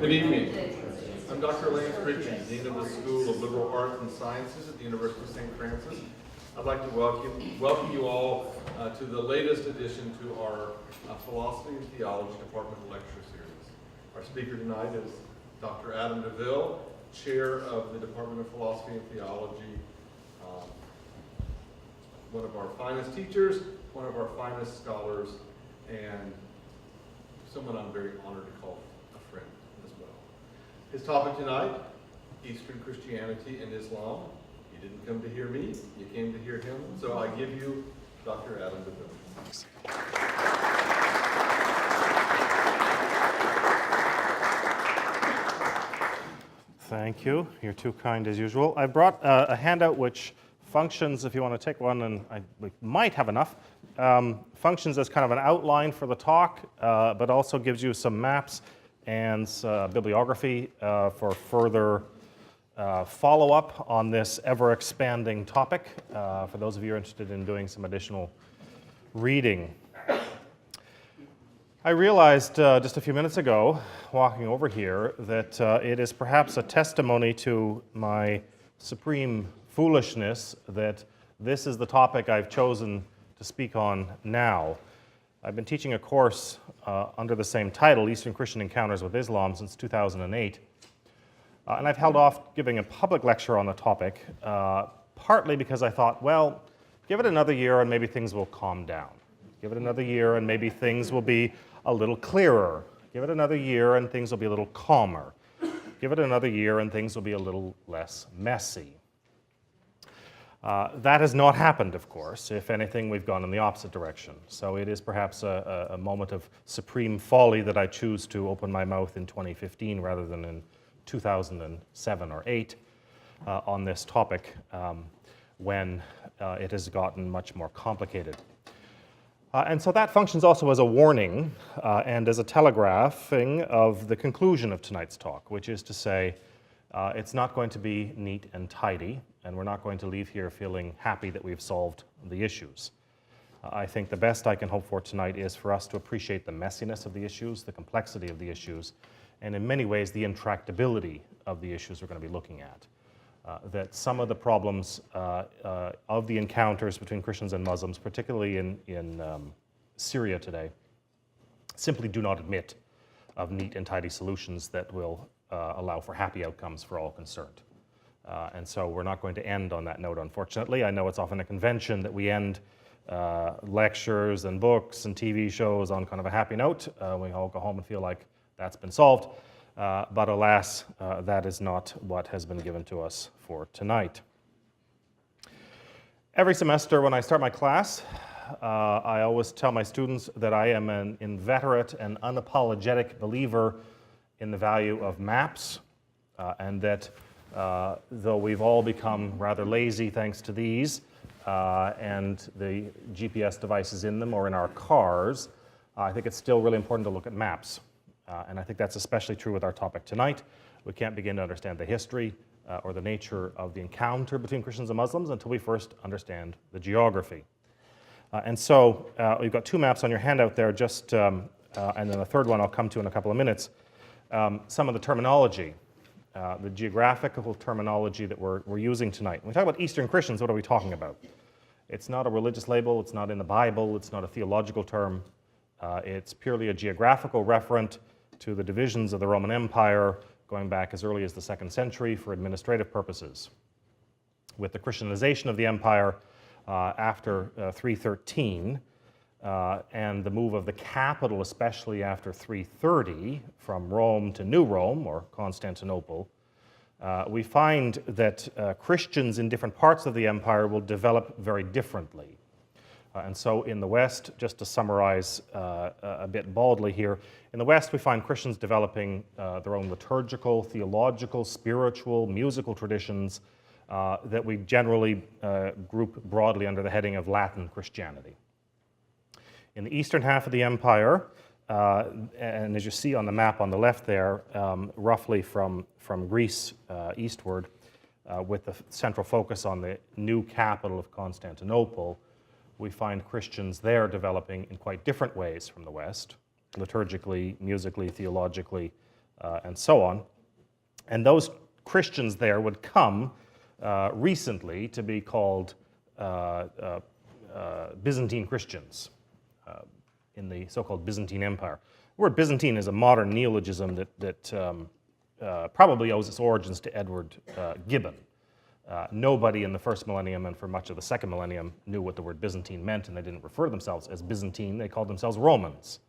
Good evening. I'm Dr. Lance Ritchie, Dean of the School of Liberal Arts and Sciences at the University of St. Francis. I'd like to welcome you all to the latest addition to our Philosophy and Theology Department Lecture Series. Our speaker tonight is Dr. Adam DeVille, Chair of the Department of Philosophy and Theology, one of our finest teachers, one of our finest scholars, and someone I'm very honored to call a friend as well. His topic tonight, Eastern Christianity and Islam. You didn't come to hear me, you came to hear him. So I give you Dr. Adam DeVille. Thanks. Thank you. You're too kind as usual. I brought a handout which functions, if you want to take one, and we might have enough, functions as kind of an outline for the talk, but also gives you some maps and bibliography for further follow-up on this ever-expanding topic, for those of you interested in doing some additional reading. I realized just a few minutes ago, walking over here, that it is perhaps a testimony to my supreme foolishness that this is the topic I've chosen to speak on now. I've been teaching a course under the same title, Eastern Christian Encounters with Islam, since 2008. And I've held off giving a public lecture on the topic, partly because I thought, well, give it another year and maybe things will calm down. Give it another year and maybe things will be a little clearer. Give it another year and things will be a little calmer. Give it another year and things will be a little less messy. That has not happened, of course. If anything, we've gone in the opposite direction. So it is perhaps a moment of supreme folly that I choose to open my mouth in 2015 rather than in 2007 or 8 on this topic when it has gotten much more complicated. And so that functions also as a warning and as a telegraphing of the conclusion of tonight's talk, which is to say, it's not going to be neat and tidy, and we're not going to leave here feeling happy that we've solved the issues. I think the best I can hope for tonight is for us to appreciate the messiness of the issues, the complexity of the issues, and in many ways the intractability of the issues we're going to be looking at. That some of the problems of the encounters between Christians and Muslims, particularly in Syria today, simply do not admit of neat and tidy solutions that will allow for happy outcomes for all concerned. And so we're not going to end on that note, unfortunately. I know it's often a convention that we end lectures and books and TV shows on kind of a happy note. We all go home and feel like that's been solved. But alas, that is not what has been given to us for tonight. Every semester when I start my class, I always tell my students that I am an inveterate and unapologetic believer in the value of maps, and that though we've all become rather lazy thanks to these and the GPS devices in them or in our cars, I think it's still really important to look at maps. And I think that's especially true with our topic tonight. We can't begin to understand the history or the nature of the encounter between Christians and Muslims until we first understand the geography. And so you've got two maps on your handout there, just, and then a third one I'll come to in a couple of minutes. Some of the terminology, the geographical terminology that we're using tonight. When we talk about Eastern Christians, what are we talking about? It's not a religious label, it's not in the Bible, it's not a theological term. It's purely a geographical referent to the divisions of the Roman Empire going back as early as the 2nd century for administrative purposes. With the Christianization of the empire after 313 and the move of the capital, especially after 330, from Rome to New Rome, or Constantinople, we find that Christians in different parts of the empire will develop very differently. And so in the West, just to summarize a bit baldly here, in the West we find Christians developing their own liturgical, theological, spiritual, musical traditions that we generally group broadly under the heading of Latin Christianity. In the eastern half of the empire, and as you see on the map on the left there, roughly from Greece eastward, with the central focus on the new capital of Constantinople, we find Christians there developing in quite different ways from the West, liturgically, musically, theologically, and so on. And those Christians there would come recently to be called Byzantine Christians in the so-called Byzantine Empire. The word Byzantine is a modern neologism that probably owes its origins to Edward Gibbon. Nobody in the first millennium and for much of the second millennium knew what the word Byzantine meant, and they didn't refer to themselves as Byzantine. They called themselves Romans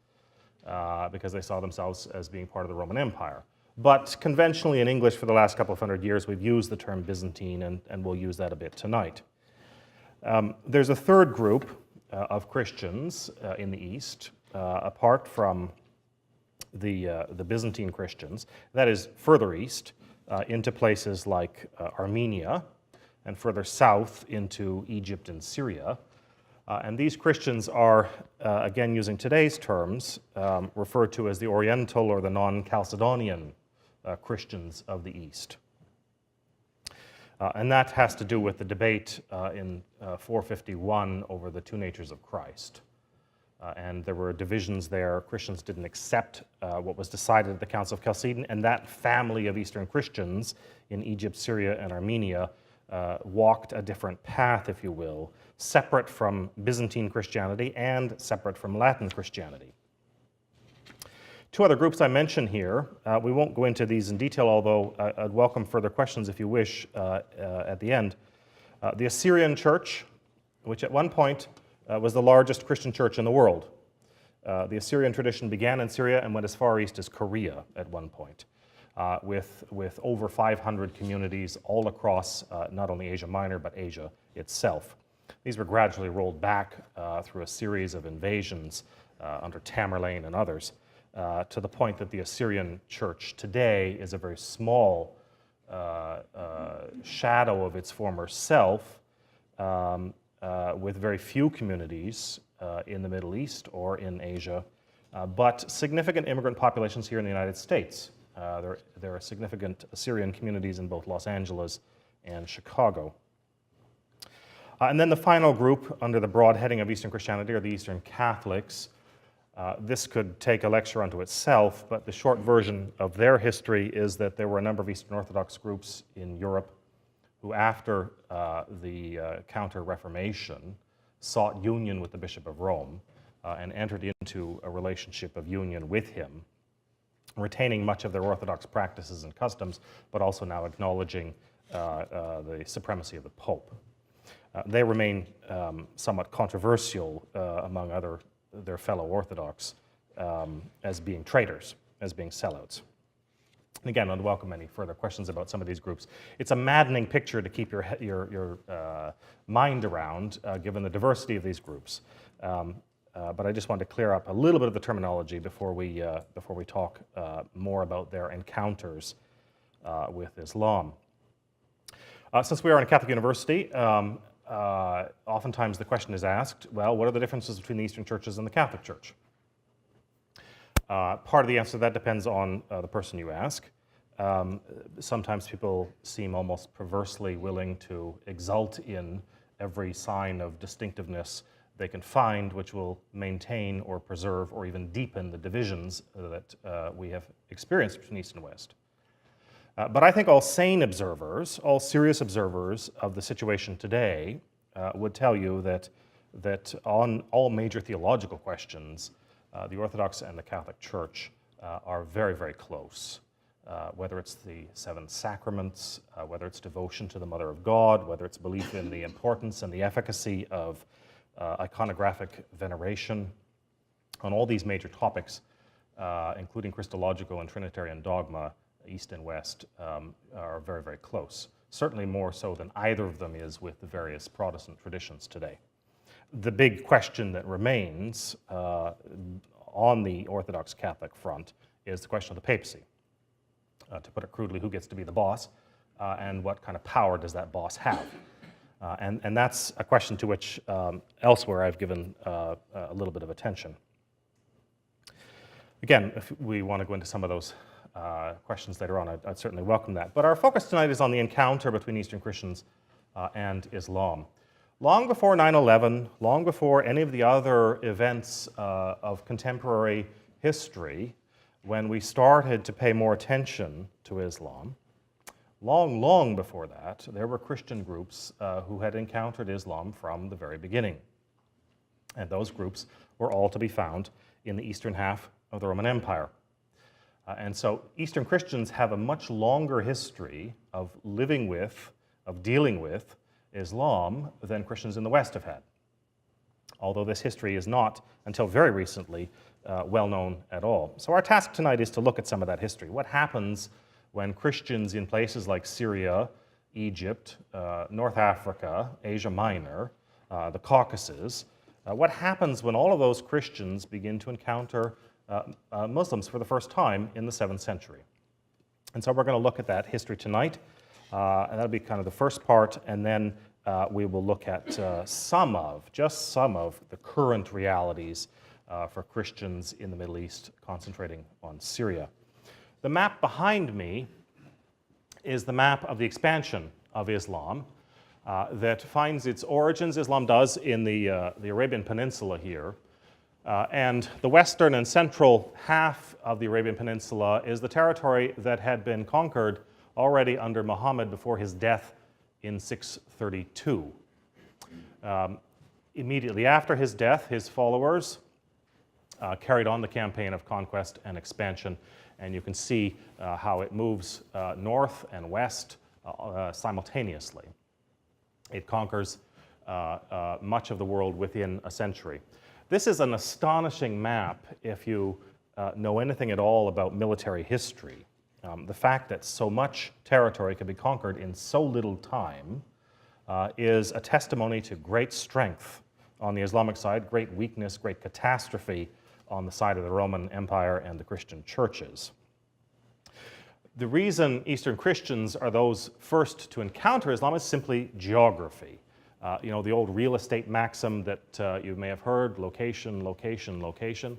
because they saw themselves as being part of the Roman Empire. But conventionally in English for the last couple of hundred years, we've used the term Byzantine, and we'll use that a bit tonight. There's a third group of Christians in the East, apart from the Byzantine Christians, that is further east into places like Armenia, and further south into Egypt and Syria. And these Christians are, again using today's terms, referred to as the Oriental or the non-Chalcedonian Christians of the East. And that has to do with the debate in 451 over the two natures of Christ. And there were divisions there. Christians didn't accept what was decided at the Council of Chalcedon, and that family of Eastern Christians in Egypt, Syria, and Armenia walked a different path, if you will, separate from Byzantine Christianity and separate from Latin Christianity. Two other groups I mention here. We won't go into these in detail, although I'd welcome further questions if you wish at the end. The Assyrian Church, which at one point was the largest Christian church in the world. The Assyrian tradition began in Syria and went as far east as Korea at one point, with over 500 communities all across not only Asia Minor, but Asia itself. These were gradually rolled back through a series of invasions under Tamerlane and others, to the point that the Assyrian church today is a very small shadow of its former self, with very few communities in the Middle East or in Asia, but significant immigrant populations here in the United States. There are significant Assyrian communities in both Los Angeles and Chicago. And then the final group under the broad heading of Eastern Christianity are the Eastern Catholics. This could take a lecture unto itself, but the short version of their history is that there were a number of Eastern Orthodox groups in Europe who, after the Counter-Reformation, sought union with the Bishop of Rome and entered into a relationship of union with him, retaining much of their Orthodox practices and customs, but also now acknowledging the supremacy of the Pope. They remain somewhat controversial among their fellow Orthodox as being traitors, as being sellouts. And again, I'd welcome any further questions about some of these groups. It's a maddening picture to keep your mind around, given the diversity of these groups. But I just wanted to clear up a little bit of the terminology before we talk more about their encounters with Islam. Since we are in a Catholic university, oftentimes the question is asked, well, what are the differences between the Eastern churches and the Catholic Church? Part of the answer to that depends on the person you ask. Sometimes people seem almost perversely willing to exult in every sign of distinctiveness they can find, which will maintain or preserve or even deepen the divisions that we have experienced between East and West. But I think all sane observers, all serious observers of the situation today would tell you that on all major theological questions, the Orthodox and the Catholic Church are very, very close. Whether it's the seven sacraments, whether it's devotion to the Mother of God, whether it's belief in the importance and the efficacy of iconographic veneration, on all these major topics, including Christological and Trinitarian dogma, East and West are very, very close. Certainly more so than either of them is with the various Protestant traditions today. The big question that remains on the Orthodox Catholic front is the question of the papacy. To put it crudely, who gets to be the boss, and what kind of power does that boss have? And that's a question to which elsewhere I've given a little bit of attention. Again, if we want to go into some of those questions later on, I'd certainly welcome that. But our focus tonight is on the encounter between Eastern Christians and Islam. Long before 9/11, long before any of the other events of contemporary history, when we started to pay more attention to Islam. Long, long before that, there were Christian groups who had encountered Islam from the very beginning. And those groups were all to be found in the eastern half of the Roman Empire. And so Eastern Christians have a much longer history of living with, of dealing with Islam than Christians in the West have had. Although this history is not, until very recently, well known at all. So our task tonight is to look at some of that history. What happens when Christians in places like Syria, Egypt, North Africa, Asia Minor, the Caucasus, what happens when all of those Christians begin to encounter Muslims for the first time in the 7th century? And so we're going to look at that history tonight, and that'll be kind of the first part, and then we will look at just some of the current realities for Christians in the Middle East, concentrating on Syria. The map behind me is the map of the expansion of Islam that finds its origins, Islam does, in the Arabian Peninsula here. And the western and central half of the Arabian Peninsula is the territory that had been conquered already under Muhammad before his death in 632. Immediately after his death, his followers carried on the campaign of conquest and expansion, and you can see how it moves north and west simultaneously. It conquers much of the world within a century. This is an astonishing map if you know anything at all about military history. The fact that so much territory can be conquered in so little time is a testimony to great strength on the Islamic side, great weakness, great catastrophe on the side of the Roman Empire and the Christian churches. The reason Eastern Christians are those first to encounter Islam is simply geography. You know, the old real estate maxim that you may have heard, location, location, location.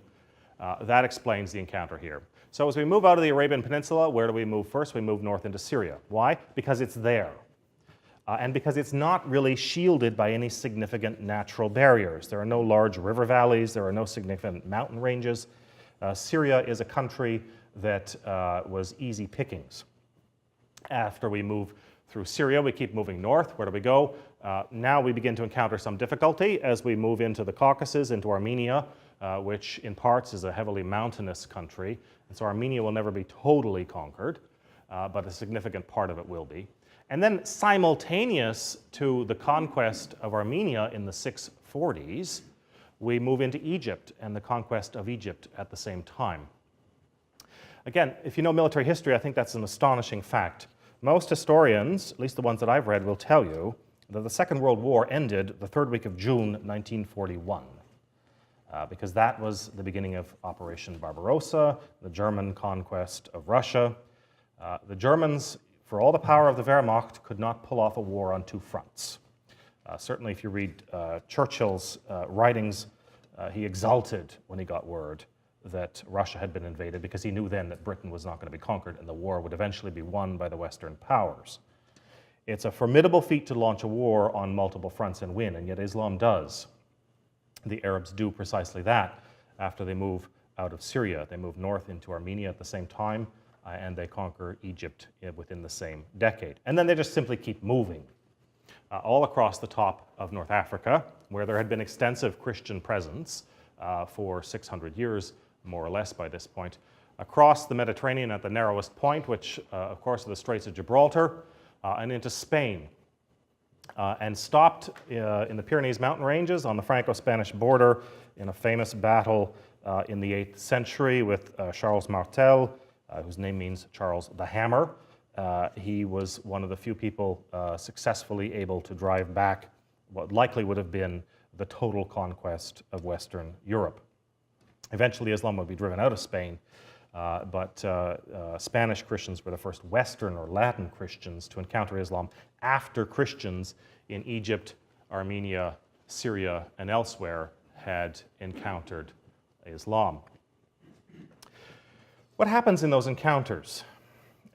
That explains the encounter here. So as we move out of the Arabian Peninsula, where do we move first? We move north into Syria. Why? Because it's there. And because it's not really shielded by any significant natural barriers. There are no large river valleys, there are no significant mountain ranges. Syria is a country that was easy pickings. After we move through Syria, we keep moving north. Where do we go? Now we begin to encounter some difficulty as we move into the Caucasus, into Armenia, which in parts is a heavily mountainous country. And so Armenia will never be totally conquered, but a significant part of it will be. And then simultaneous to the conquest of Armenia in the 640s, we move into Egypt and the conquest of Egypt at the same time. Again, if you know military history, I think that's an astonishing fact. Most historians, at least the ones that I've read, will tell you that the Second World War ended the third week of June 1941, because that was the beginning of Operation Barbarossa, the German conquest of Russia. The Germans, for all the power of the Wehrmacht, could not pull off a war on two fronts. Certainly if you read Churchill's writings, he exulted when he got word that Russia had been invaded, because he knew then that Britain was not going to be conquered and the war would eventually be won by the Western powers. It's a formidable feat to launch a war on multiple fronts and win, and yet Islam does. The Arabs do precisely that after they move out of Syria. They move north into Armenia at the same time, and they conquer Egypt within the same decade. And then they just simply keep moving all across the top of North Africa, where there had been extensive Christian presence for 600 years, more or less by this point, across the Mediterranean at the narrowest point, which of course are the Straits of Gibraltar, and into Spain, and stopped in the Pyrenees mountain ranges on the Franco-Spanish border in a famous battle in the 8th century with Charles Martel, whose name means Charles the Hammer. He was one of the few people successfully able to drive back what likely would have been the total conquest of Western Europe. Eventually, Islam would be driven out of Spain, but Spanish Christians were the first Western or Latin Christians to encounter Islam after Christians in Egypt, Armenia, Syria, and elsewhere had encountered Islam. What happens in those encounters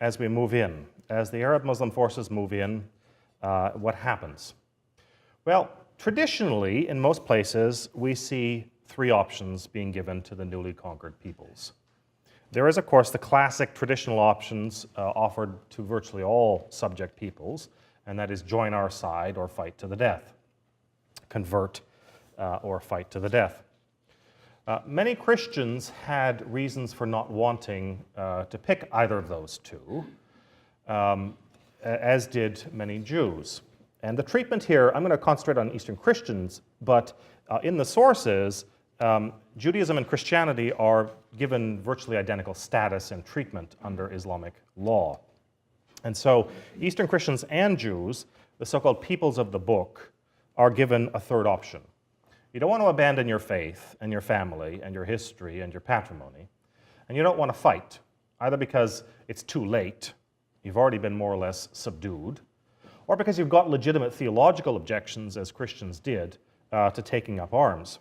as we move in? As the Arab Muslim forces move in, what happens? Well, traditionally, in most places, we see three options being given to the newly conquered peoples. There is, of course, the classic traditional options offered to virtually all subject peoples, and that is join our side or fight to the death, convert or fight to the death. Many Christians had reasons for not wanting to pick either of those two, as did many Jews. And the treatment here, I'm going to concentrate on Eastern Christians, but in the sources, Judaism and Christianity are given virtually identical status and treatment under Islamic law. And so Eastern Christians and Jews, the so-called peoples of the book, are given a third option. You don't want to abandon your faith and your family and your history and your patrimony, and you don't want to fight, either because it's too late, you've already been more or less subdued, or because you've got legitimate theological objections, as Christians did, to taking up arms.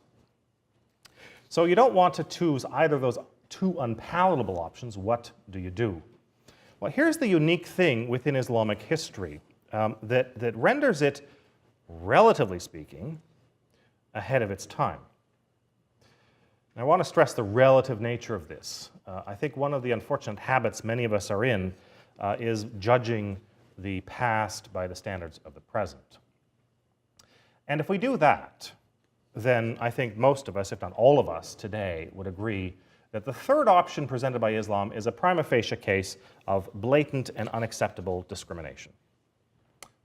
So you don't want to choose either of those two unpalatable options. What do you do? Well, here's the unique thing within Islamic history that renders it, relatively speaking, ahead of its time. And I want to stress the relative nature of this. I think one of the unfortunate habits many of us are in is judging the past by the standards of the present. And if we do that, then I think most of us, if not all of us today, would agree that the third option presented by Islam is a prima facie case of blatant and unacceptable discrimination.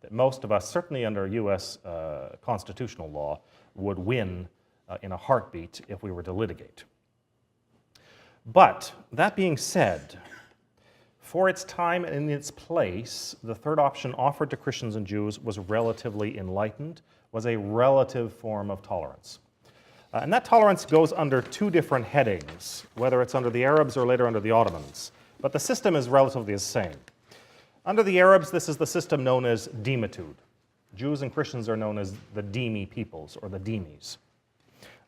That most of us, certainly under US constitutional law, would win in a heartbeat if we were to litigate. But that being said, for its time and in its place, the third option offered to Christians and Jews was relatively enlightened, was a relative form of tolerance. And that tolerance goes under two different headings, whether it's under the Arabs or later under the Ottomans. But the system is relatively the same. Under the Arabs, this is the system known as dhimitude. Jews and Christians are known as the dhimmi peoples, or the dhimmis.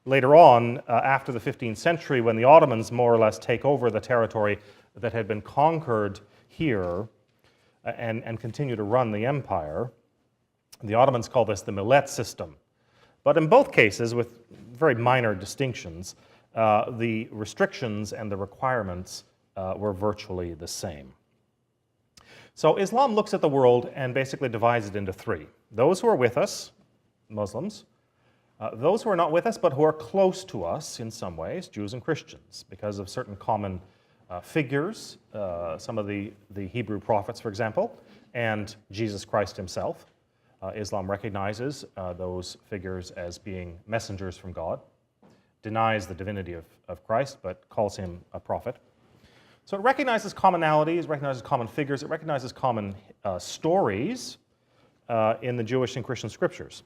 Later on, after the 15th century, when the Ottomans more or less take over the territory that had been conquered here and continue to run the empire, the Ottomans call this the millet system. But in both cases, with very minor distinctions, the restrictions and the requirements were virtually the same. So Islam looks at the world and basically divides it into three. Those who are with us, Muslims, those who are not with us but who are close to us in some ways, Jews and Christians, because of certain common figures, some of the Hebrew prophets, for example, and Jesus Christ himself. Islam recognizes those figures as being messengers from God, denies the divinity of Christ, but calls him a prophet. So it recognizes commonalities, recognizes common figures, it recognizes common stories in the Jewish and Christian scriptures,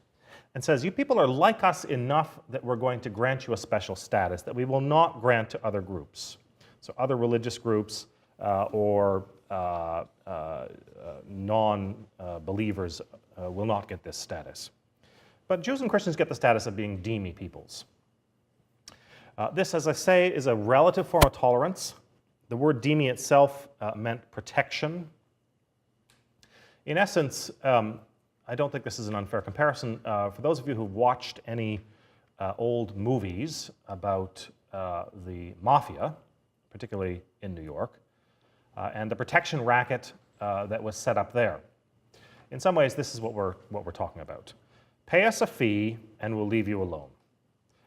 and says, you people are like us enough that we're going to grant you a special status that we will not grant to other groups. So other religious groups or non-believers will not get this status. But Jews and Christians get the status of being dhimmi peoples. This, as I say, is a relative form of tolerance. The word dhimmi itself meant protection. In essence, I don't think this is an unfair comparison. For those of you who've watched any old movies about the mafia, particularly in New York, and the protection racket that was set up there. In some ways, this is what we're talking about. Pay us a fee and we'll leave you alone.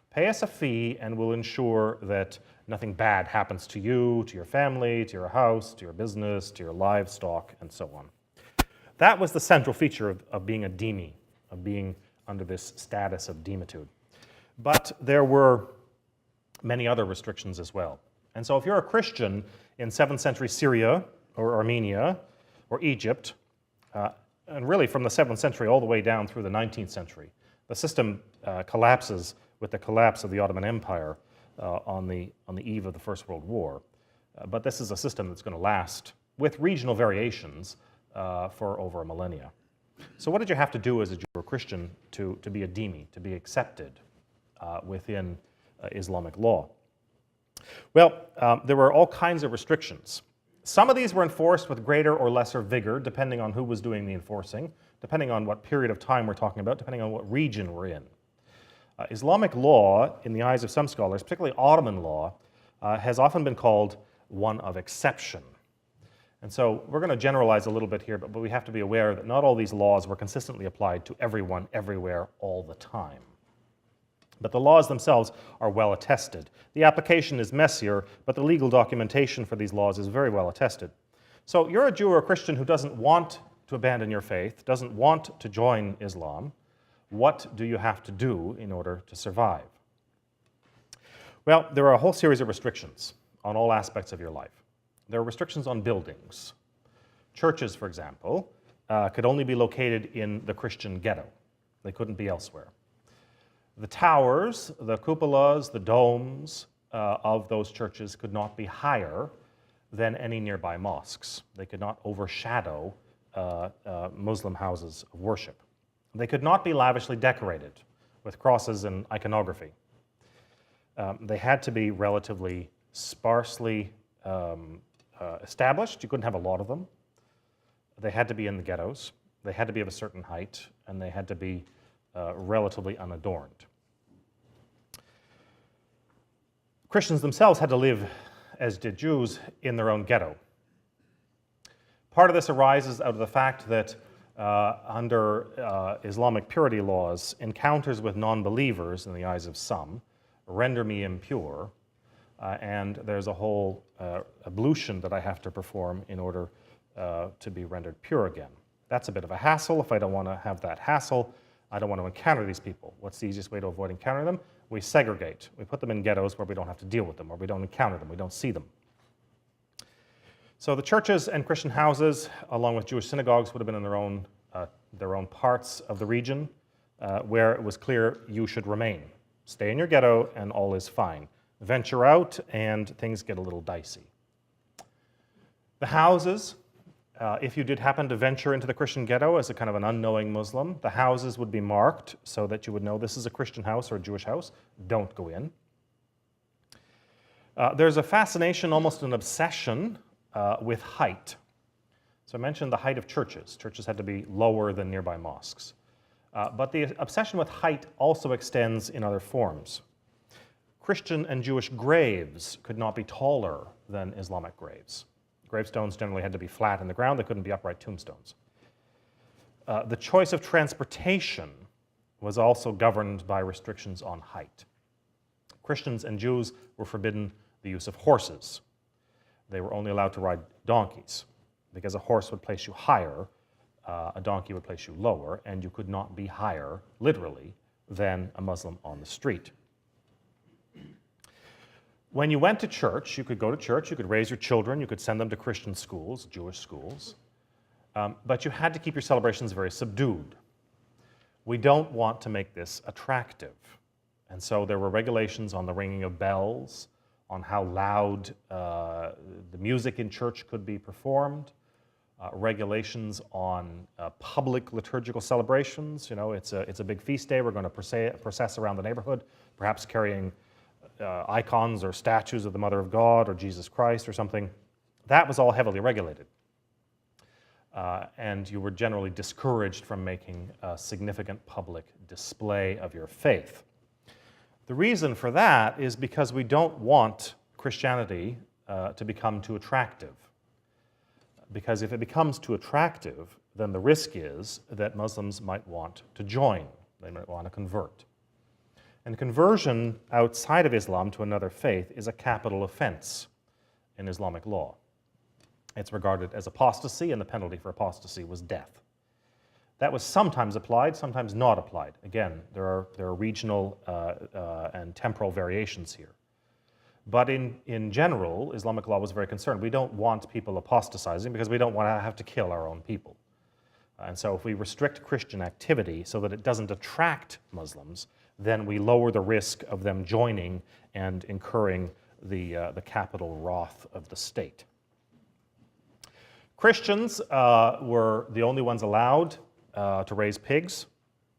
Pay us a fee and we'll ensure that nothing bad happens to you, to your family, to your house, to your business, to your livestock, and so on. That was the central feature of being a dhimmi, of being under this status of dhimitude. But there were many other restrictions as well. And so if you're a Christian in 7th century Syria or Armenia or Egypt, and really from the 7th century all the way down through the 19th century, the system collapses with the collapse of the Ottoman Empire on the eve of the First World War. But this is a system that's going to last, with regional variations, for over a millennia. So what did you have to do as a Jew or Christian to be a dhimmi, to be accepted within Islamic law? Well, there were all kinds of restrictions. Some of these were enforced with greater or lesser vigor, depending on who was doing the enforcing, depending on what period of time we're talking about, depending on what region we're in. Islamic law, in the eyes of some scholars, particularly Ottoman law, has often been called one of exception. And so we're going to generalize a little bit here, but we have to be aware that not all these laws were consistently applied to everyone, everywhere, all the time. But the laws themselves are well attested. The application is messier, but the legal documentation for these laws is very well attested. So you're a Jew or a Christian who doesn't want to abandon your faith, doesn't want to join Islam. What do you have to do in order to survive? Well, there are a whole series of restrictions on all aspects of your life. There are restrictions on buildings. Churches, for example, could only be located in the Christian ghetto. They couldn't be elsewhere. The towers, the cupolas, the domes of those churches could not be higher than any nearby mosques. They could not overshadow Muslim houses of worship. They could not be lavishly decorated with crosses and iconography. They had to be relatively sparsely established. You couldn't have a lot of them. They had to be in the ghettos. They had to be of a certain height, and they had to be relatively unadorned. Christians themselves had to live, as did Jews, in their own ghetto. Part of this arises out of the fact that under Islamic purity laws, encounters with non-believers, in the eyes of some, render me impure, and there's a whole ablution that I have to perform in order to be rendered pure again. That's a bit of a hassle. If I don't want to have that hassle, I don't want to encounter these people. What's the easiest way to avoid encountering them? We segregate. We put them in ghettos where we don't have to deal with them, or we don't encounter them, we don't see them. So the churches and Christian houses, along with Jewish synagogues, would have been in their own parts of the region where it was clear you should remain. Stay in your ghetto and all is fine. Venture out and things get a little dicey. The houses, if you did happen to venture into the Christian ghetto as a kind of an unknowing Muslim, the houses would be marked so that you would know this is a Christian house or a Jewish house. Don't go in. There's a fascination, almost an obsession, with height. So I mentioned the height of churches. Churches had to be lower than nearby mosques. But the obsession with height also extends in other forms. Christian and Jewish graves could not be taller than Islamic graves. Gravestones generally had to be flat in the ground. They couldn't be upright tombstones. The choice of transportation was also governed by restrictions on height. Christians and Jews were forbidden the use of horses. They were only allowed to ride donkeys, because a horse would place you higher, a donkey would place you lower, and you could not be higher, literally, than a Muslim on the street. When you went to church, you could go to church, you could raise your children, you could send them to Christian schools, Jewish schools, but you had to keep your celebrations very subdued. We don't want to make this attractive. And so there were regulations on the ringing of bells, on how loud the music in church could be performed, regulations on public liturgical celebrations. You know, it's a big feast day. We're going to process around the neighborhood, perhaps carrying icons or statues of the Mother of God or Jesus Christ or something. That was all heavily regulated. And you were generally discouraged from making a significant public display of your faith. The reason for that is because we don't want Christianity to become too attractive. Because if it becomes too attractive, then the risk is that Muslims might want to join. They might want to convert. And conversion outside of Islam to another faith is a capital offense in Islamic law. It's regarded as apostasy, and the penalty for apostasy was death. That was sometimes applied, sometimes not applied. Again, there are regional and temporal variations here. But in general, Islamic law was very concerned. We don't want people apostatizing because we don't want to have to kill our own people. And so if we restrict Christian activity so that it doesn't attract Muslims, then we lower the risk of them joining and incurring the capital wrath of the state. Christians were the only ones allowed to raise pigs,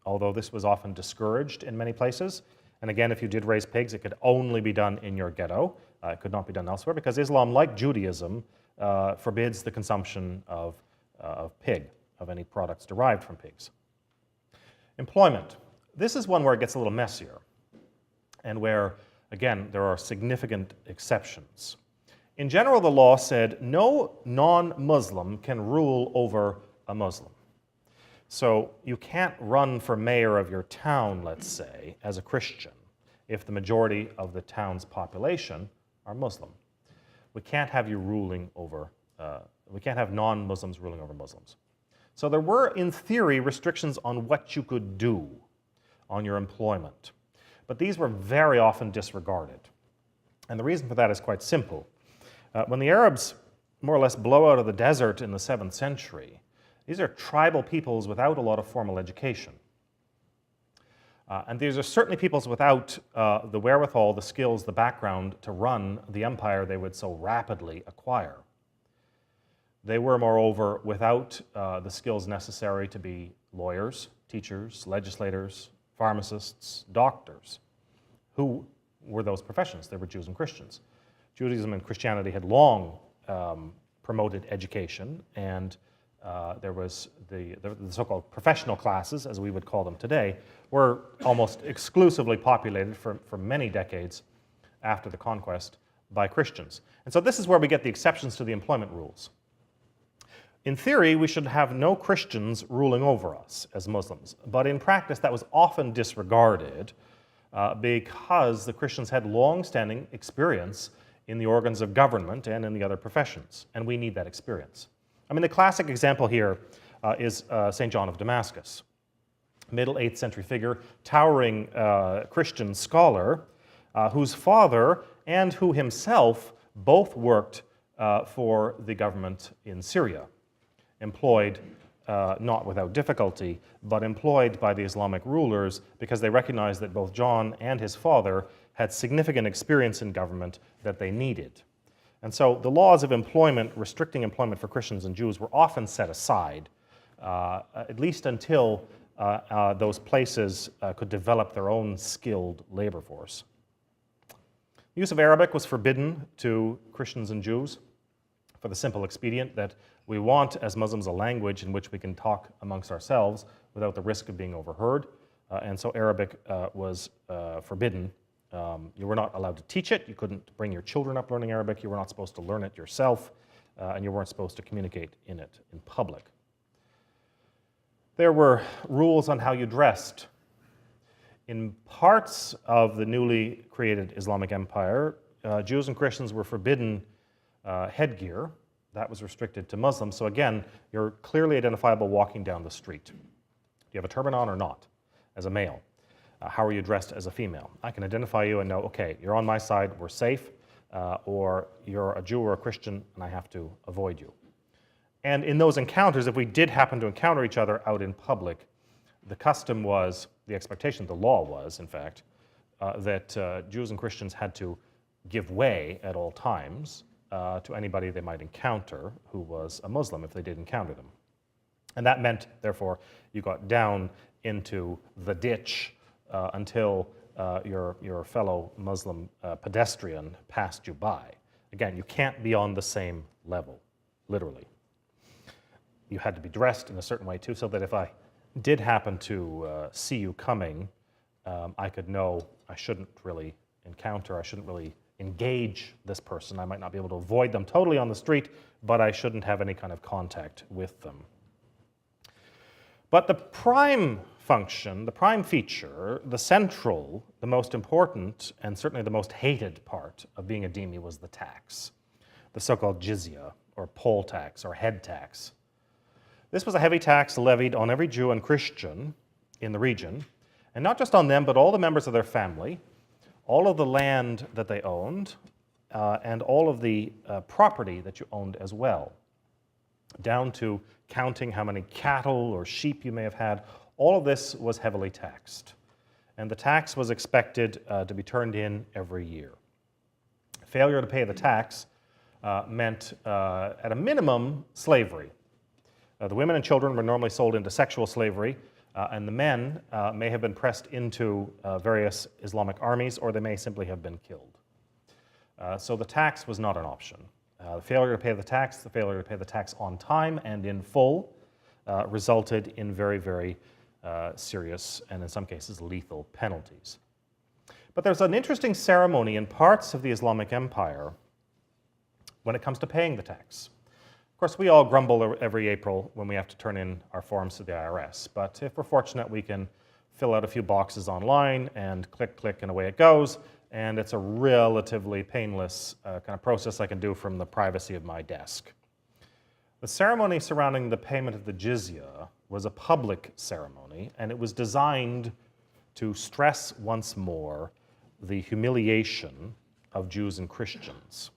although this was often discouraged in many places. And again, if you did raise pigs, it could only be done in your ghetto. It could not be done elsewhere because Islam, like Judaism, forbids the consumption of pig, of any products derived from pigs. Employment. This is one where it gets a little messier and where, again, there are significant exceptions. In general, the law said no non-Muslim can rule over a Muslim. So you can't run for mayor of your town, let's say, as a Christian if the majority of the town's population are Muslim. We can't have you ruling over, we can't have non-Muslims ruling over Muslims. So there were, in theory, restrictions on what you could do on your employment. But these were very often disregarded. And the reason for that is quite simple. When the Arabs more or less blow out of the desert in the 7th century, these are tribal peoples without a lot of formal education. And these are certainly peoples without the wherewithal, the skills, the background to run the empire they would so rapidly acquire. They were, moreover, without the skills necessary to be lawyers, teachers, legislators, pharmacists, doctors. Who were those professions? They were Jews and Christians. Judaism and Christianity had long promoted education, and there was the so-called professional classes, as we would call them today, were almost exclusively populated for many decades after the conquest by Christians. And so this is where we get the exceptions to the employment rules. In theory, we should have no Christians ruling over us as Muslims, but in practice that was often disregarded because the Christians had long-standing experience in the organs of government and in the other professions, and we need that experience. I mean, the classic example here is St. John of Damascus, middle 8th century figure, towering Christian scholar, whose father and who himself both worked for the government in Syria, employed, not without difficulty, but employed by the Islamic rulers because they recognized that both John and his father had significant experience in government that they needed. And so the laws of employment, restricting employment for Christians and Jews, were often set aside, at least until those places could develop their own skilled labor force. The use of Arabic was forbidden to Christians and Jews for the simple expedient that we want, as Muslims, a language in which we can talk amongst ourselves without the risk of being overheard. And so Arabic was forbidden. You were not allowed to teach it. You couldn't bring your children up learning Arabic. You were not supposed to learn it yourself. And you weren't supposed to communicate in it in public. There were rules on how you dressed. In parts of the newly created Islamic Empire, Jews and Christians were forbidden headgear. That was restricted to Muslims. So again, you're clearly identifiable walking down the street. Do you have a turban on or not, as a male? How are you dressed as a female? I can identify you and know, okay, you're on my side, we're safe, or you're a Jew or a Christian, and I have to avoid you. And in those encounters, if we did happen to encounter each other out in public, the custom was, the expectation, the law was, in fact, that Jews and Christians had to give way at all times to anybody they might encounter who was a Muslim if they did encounter them. And that meant, therefore, you got down into the ditch until your fellow Muslim pedestrian passed you by. Again, you can't be on the same level, literally. You had to be dressed in a certain way too, so that if I did happen to see you coming, I could know I shouldn't really encounter, I shouldn't really engage this person. I might not be able to avoid them totally on the street, but I shouldn't have any kind of contact with them. But the prime function, the prime feature, the central, the most important, and certainly the most hated part of being a dhimmi was the tax, the so-called jizya, or poll tax, or head tax. This was a heavy tax levied on every Jew and Christian in the region, and not just on them, but all the members of their family, all of the land that they owned, and all of the property that you owned as well, down to counting how many cattle or sheep you may have had. All of this was heavily taxed, and the tax was expected to be turned in every year. Failure to pay the tax meant, at a minimum, slavery. The women and children were normally sold into sexual slavery, and the men may have been pressed into various Islamic armies, or they may simply have been killed. So the tax was not an option. The failure to pay the tax on time and in full, resulted in very, very serious and in some cases lethal penalties. But there's an interesting ceremony in parts of the Islamic Empire when it comes to paying the tax. Of course, we all grumble every April when we have to turn in our forms to the IRS, but if we're fortunate, we can fill out a few boxes online and click, click, and away it goes, and it's a relatively painless kind of process I can do from the privacy of my desk. The ceremony surrounding the payment of the jizya was a public ceremony, and it was designed to stress once more the humiliation of Jews and Christians.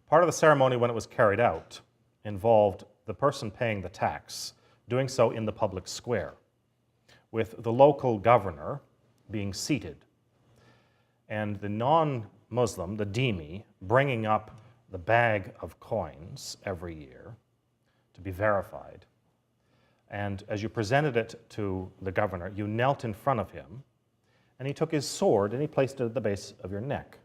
Part of the ceremony, when it was carried out, involved the person paying the tax doing so in the public square, with the local governor being seated, and the non-Muslim, the dhimmi, bringing up the bag of coins every year to be verified. And as you presented it to the governor, you knelt in front of him, and he took his sword and he placed it at the base of your neck.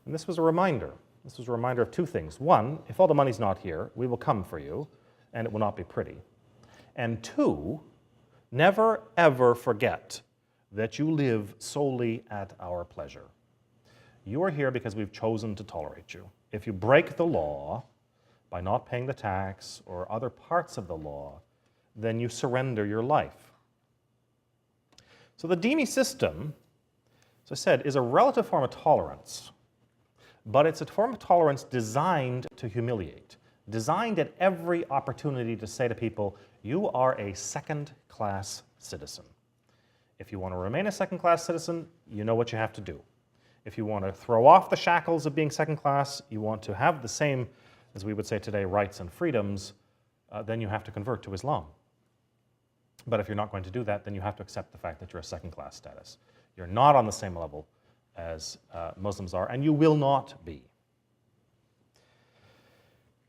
And this was a reminder. This was a reminder of two things. One, if all the money's not here, we will come for you, and it will not be pretty. And two, never ever forget that you live solely at our pleasure. You are here because we've chosen to tolerate you. If you break the law by not paying the tax or other parts of the law, then you surrender your life. So the dhimmi system, as I said, is a relative form of tolerance, but it's a form of tolerance designed to humiliate, designed at every opportunity to say to people, you are a second-class citizen. If you want to remain a second-class citizen, you know what you have to do. If you want to throw off the shackles of being second-class, you want to have the same, as we would say today, rights and freedoms, then you have to convert to Islam. But if you're not going to do that, then you have to accept the fact that you're a second-class status. You're not on the same level as Muslims are, and you will not be.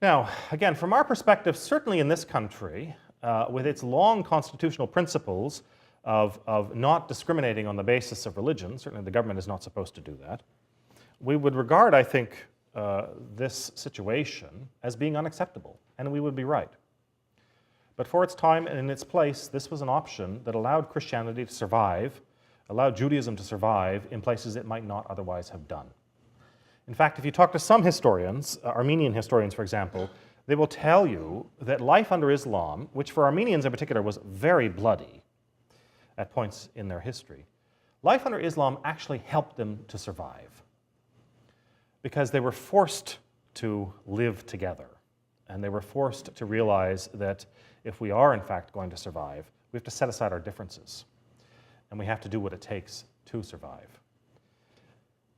Now, again, from our perspective, certainly in this country, with its long constitutional principles of not discriminating on the basis of religion, certainly the government is not supposed to do that, we would regard, I think, this situation as being unacceptable, and we would be right. But for its time and in its place, this was an option that allowed Christianity to survive, allowed Judaism to survive in places it might not otherwise have done. In fact, if you talk to some historians, Armenian historians, for example, they will tell you that life under Islam, which for Armenians in particular was very bloody at points in their history, life under Islam actually helped them to survive because they were forced to live together, and they were forced to realize that if we are in fact going to survive, we have to set aside our differences, and we have to do what it takes to survive.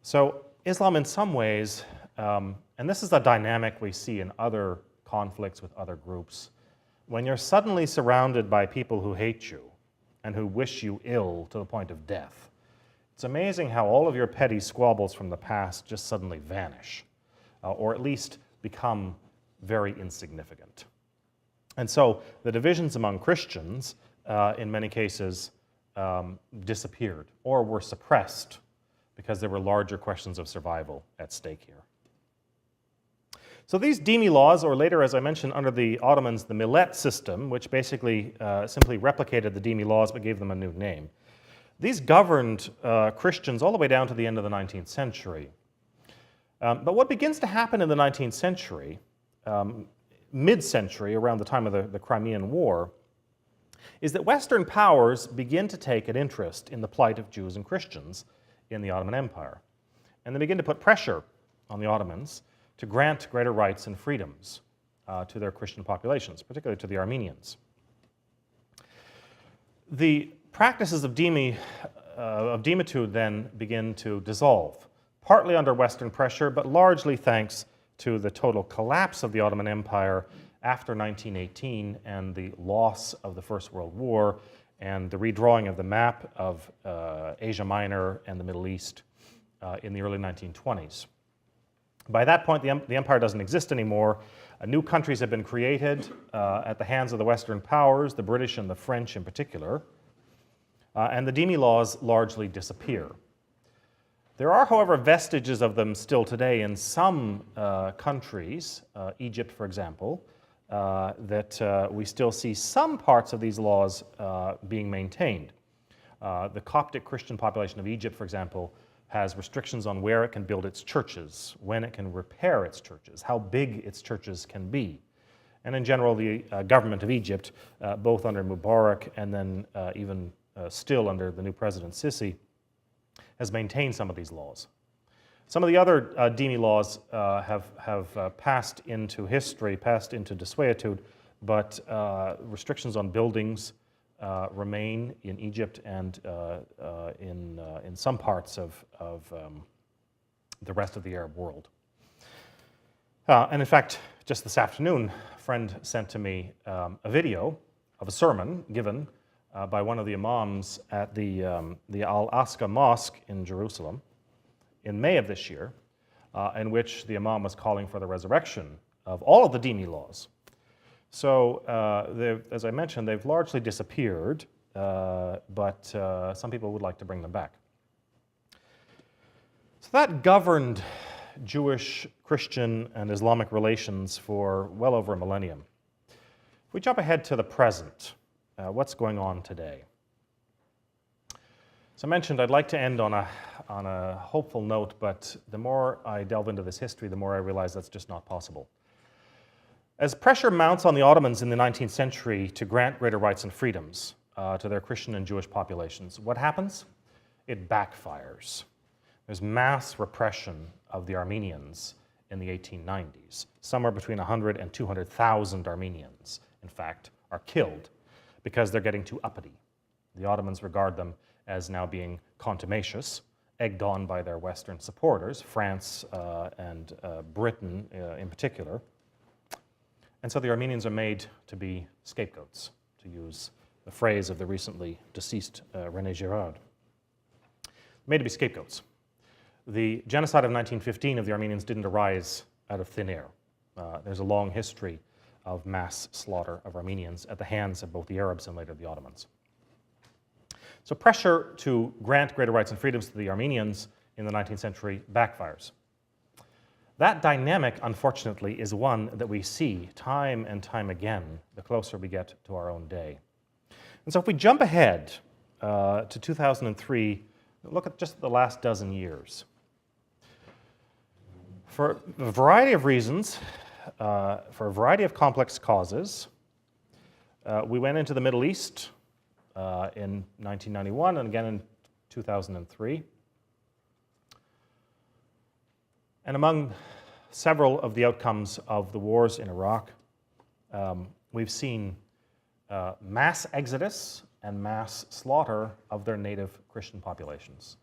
So Islam in some ways, and this is a dynamic we see in other conflicts with other groups, when you're suddenly surrounded by people who hate you and who wish you ill to the point of death, it's amazing how all of your petty squabbles from the past just suddenly vanish, or at least become very insignificant. And so the divisions among Christians, in many cases, disappeared or were suppressed because there were larger questions of survival at stake here. So these dhimmi laws, or later, as I mentioned, under the Ottomans, the millet system, which basically simply replicated the dhimmi laws but gave them a new name, these governed Christians all the way down to the end of the 19th century. But what begins to happen in the 19th century, mid-century, around the time of the Crimean War, is that Western powers begin to take an interest in the plight of Jews and Christians in the Ottoman Empire. And they begin to put pressure on the Ottomans to grant greater rights and freedoms to their Christian populations, particularly to the Armenians. The practices of dhimmitude then begin to dissolve, partly under Western pressure, but largely thanks to the total collapse of the Ottoman Empire after 1918 and the loss of the First World War and the redrawing of the map of Asia Minor and the Middle East in the early 1920s. By that point, the empire doesn't exist anymore. New countries have been created at the hands of the Western powers, the British and the French in particular, and the dhimmi laws largely disappear. There are, however, vestiges of them still today in some countries, Egypt, for example, that we still see some parts of these laws being maintained. The Coptic Christian population of Egypt, for example, has restrictions on where it can build its churches, when it can repair its churches, how big its churches can be. And in general, the government of Egypt, both under Mubarak and then even still under the new president Sisi, has maintained some of these laws. Some of the other Dhimmi laws have passed into history, passed into desuetude, but restrictions on buildings remain in Egypt and in some parts of the rest of the Arab world. And in fact, just this afternoon, a friend sent to me a video of a sermon given by one of the imams at the Al-Aqsa Mosque in Jerusalem in May of this year, in which the imam was calling for the resurrection of all of the Dhimmi laws. So, as I mentioned, they've largely disappeared, but some people would like to bring them back. So that governed Jewish, Christian, and Islamic relations for well over a millennium. If we jump ahead to the present, what's going on today? So I mentioned I'd like to end on a hopeful note, but the more I delve into this history, the more I realize that's just not possible. As pressure mounts on the Ottomans in the 19th century to grant greater rights and freedoms to their Christian and Jewish populations, what happens? It backfires. There's mass repression of the Armenians in the 1890s. Somewhere between 100 and 200,000 Armenians, in fact, are killed because they're getting too uppity. The Ottomans regard them as now being contumacious, egged on by their Western supporters, France and Britain in particular. And so the Armenians are made to be scapegoats, to use the phrase of the recently deceased René Girard. Made to be scapegoats. The genocide of 1915 of the Armenians didn't arise out of thin air. There's a long history of mass slaughter of Armenians at the hands of both the Arabs and later the Ottomans. So pressure to grant greater rights and freedoms to the Armenians in the 19th century backfires. That dynamic, unfortunately, is one that we see time and time again the closer we get to our own day. And so if we jump ahead to 2003, look at just the last dozen years. For a variety of reasons, for a variety of complex causes, we went into the Middle East in 1991 and again in 2003. And among several of the outcomes of the wars in Iraq, we've seen mass exodus and mass slaughter of their native Christian populations.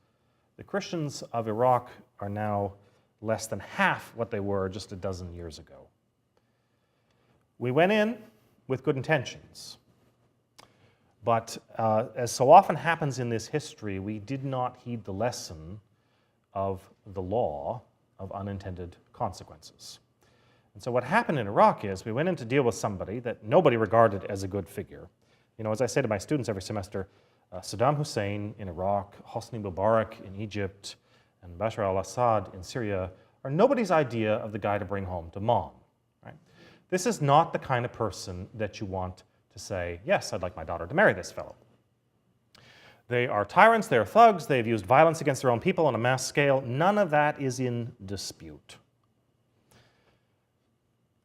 The Christians of Iraq are now less than half what they were just a dozen years ago. We went in with good intentions, but as so often happens in this history, we did not heed the lesson of the law of unintended consequences. And so what happened in Iraq is we went in to deal with somebody that nobody regarded as a good figure. You know, as I say to my students every semester, Saddam Hussein in Iraq, Hosni Mubarak in Egypt, and Bashar al-Assad in Syria are nobody's idea of the guy to bring home to mom. Right? This is not the kind of person that you want to say, yes, I'd like my daughter to marry this fellow. They are tyrants, they are thugs, they've used violence against their own people on a mass scale. None of that is in dispute.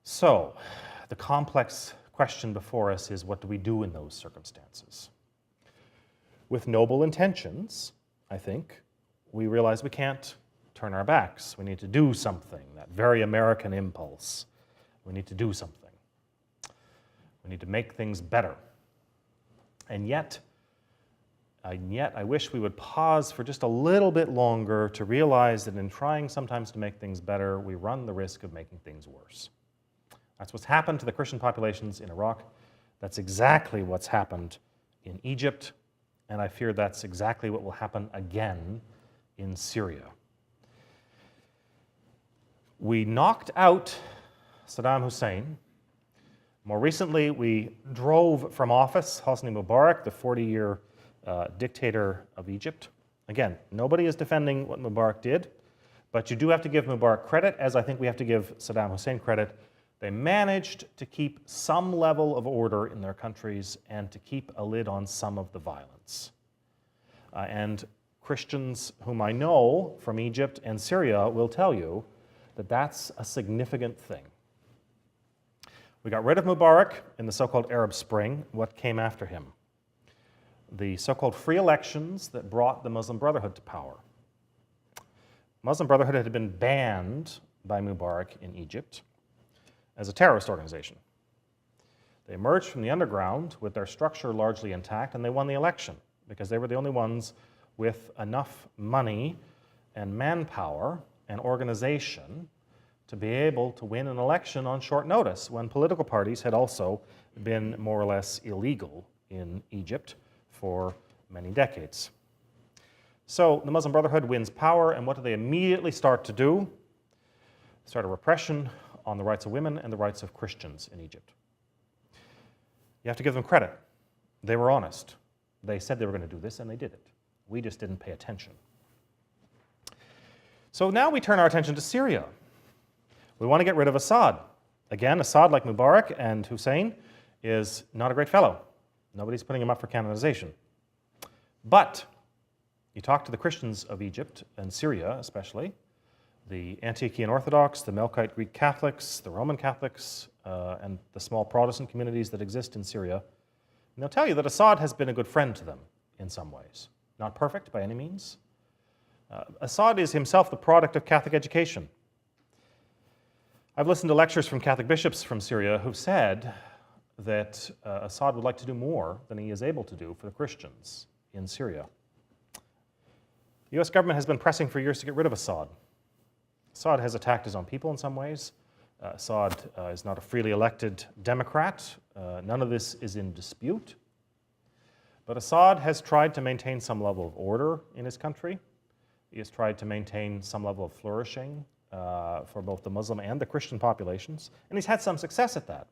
So, the complex question before us is, what do we do in those circumstances? With noble intentions, I think, we realize we can't turn our backs. We need to do something, that very American impulse. We need to do something. We need to make things better. And yet, I wish we would pause for just a little bit longer to realize that in trying sometimes to make things better, we run the risk of making things worse. That's what's happened to the Christian populations in Iraq. That's exactly what's happened in Egypt. And I fear that's exactly what will happen again in Syria. We knocked out Saddam Hussein. More recently, we drove from office Hosni Mubarak, the 40-year dictator of Egypt. Again, nobody is defending what Mubarak did, but you do have to give Mubarak credit, as I think we have to give Saddam Hussein credit. They managed to keep some level of order in their countries and to keep a lid on some of the violence. And Christians whom I know from Egypt and Syria will tell you that that's a significant thing. We got rid of Mubarak in the so-called Arab Spring. What came after him? The so-called free elections that brought the Muslim Brotherhood to power. Muslim Brotherhood had been banned by Mubarak in Egypt as a terrorist organization. They emerged from the underground with their structure largely intact, and they won the election because they were the only ones with enough money and manpower and organization to be able to win an election on short notice when political parties had also been more or less illegal in Egypt for many decades. So the Muslim Brotherhood wins power, and what do they immediately start to do? Start a repression on the rights of women and the rights of Christians in Egypt. You have to give them credit. They were honest. They said they were going to do this, and they did it. We just didn't pay attention. So now we turn our attention to Syria. We want to get rid of Assad. Again, Assad, like Mubarak and Hussein, is not a great fellow. Nobody's putting him up for canonization. But you talk to the Christians of Egypt and Syria especially, the Antiochian Orthodox, the Melkite Greek Catholics, the Roman Catholics, and the small Protestant communities that exist in Syria, and they'll tell you that Assad has been a good friend to them in some ways. Not perfect by any means. Assad is himself the product of Catholic education. I've listened to lectures from Catholic bishops from Syria who've said that Assad would like to do more than he is able to do for the Christians in Syria. The US government has been pressing for years to get rid of Assad. Assad has attacked his own people in some ways. Assad is not a freely elected Democrat. None of this is in dispute. But Assad has tried to maintain some level of order in his country. He has tried to maintain some level of flourishing for both the Muslim and the Christian populations, and he's had some success at that.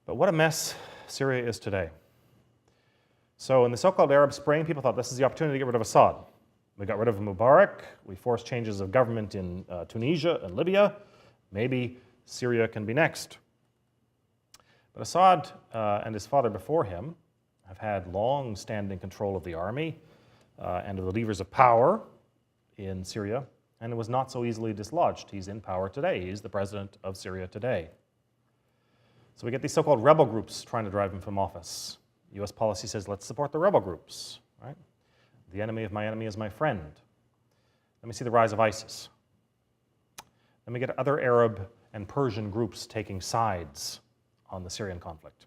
But what a mess Syria is today. So in the so-called Arab Spring, people thought this is the opportunity to get rid of Assad. We got rid of Mubarak. We forced changes of government in Tunisia and Libya. Maybe Syria can be next. But Assad and his father before him have had long-standing control of the army and of the levers of power in Syria, and it was not so easily dislodged. He's in power today. He's the president of Syria today. So we get these so-called rebel groups trying to drive him from office. US policy says, let's support the rebel groups, right? The enemy of my enemy is my friend. Let me see the rise of ISIS. Let me get other Arab and Persian groups taking sides on the Syrian conflict.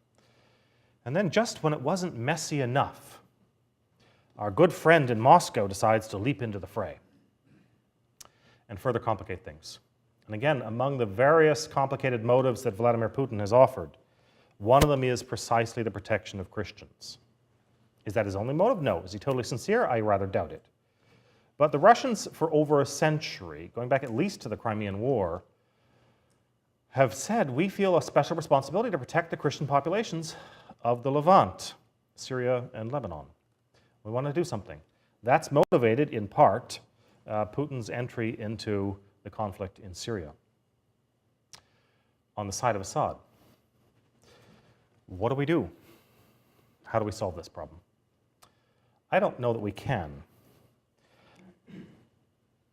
And then just when it wasn't messy enough, our good friend in Moscow decides to leap into the fray and further complicate things. And again, among the various complicated motives that Vladimir Putin has offered, one of them is precisely the protection of Christians. Is that his only motive? No. Is he totally sincere? I rather doubt it. But the Russians, for over a century, going back at least to the Crimean War, have said, we feel a special responsibility to protect the Christian populations of the Levant, Syria and Lebanon. We want to do something. That's motivated, in part, Putin's entry into the conflict in Syria. On the side of Assad, what do we do? How do we solve this problem? I don't know that we can.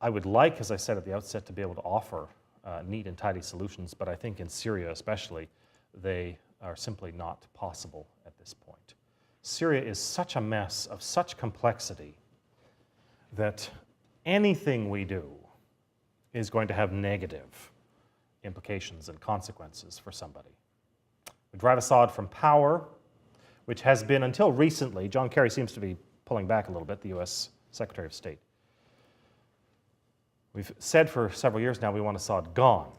I would like, as I said at the outset, to be able to offer neat and tidy solutions, but I think in Syria especially, they are simply not possible at this point. Syria is such a mess of such complexity that anything we do is going to have negative implications and consequences for somebody. We drive Assad from power, which has been until recently, John Kerry seems to be pulling back a little bit, the US Secretary of State. We've said for several years now we want Assad gone.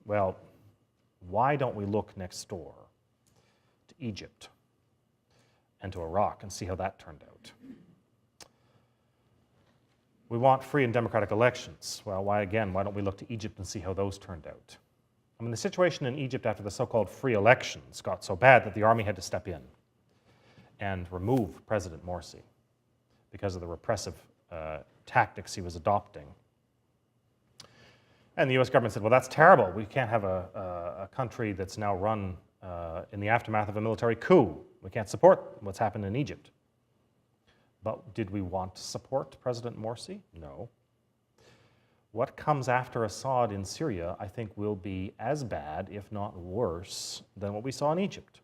Well, why don't we look next door to Egypt and to Iraq and see how that turned out? We want free and democratic elections. Well, why don't we look to Egypt and see how those turned out? I mean, the situation in Egypt after the so-called free elections got so bad that the army had to step in and remove President Morsi because of the repressive tactics he was adopting. And the US government said, well, that's terrible. We can't have a country that's now run in the aftermath of a military coup. We can't support what's happened in Egypt. But did we want to support President Morsi? No. What comes after Assad in Syria, I think, will be as bad, if not worse, than what we saw in Egypt.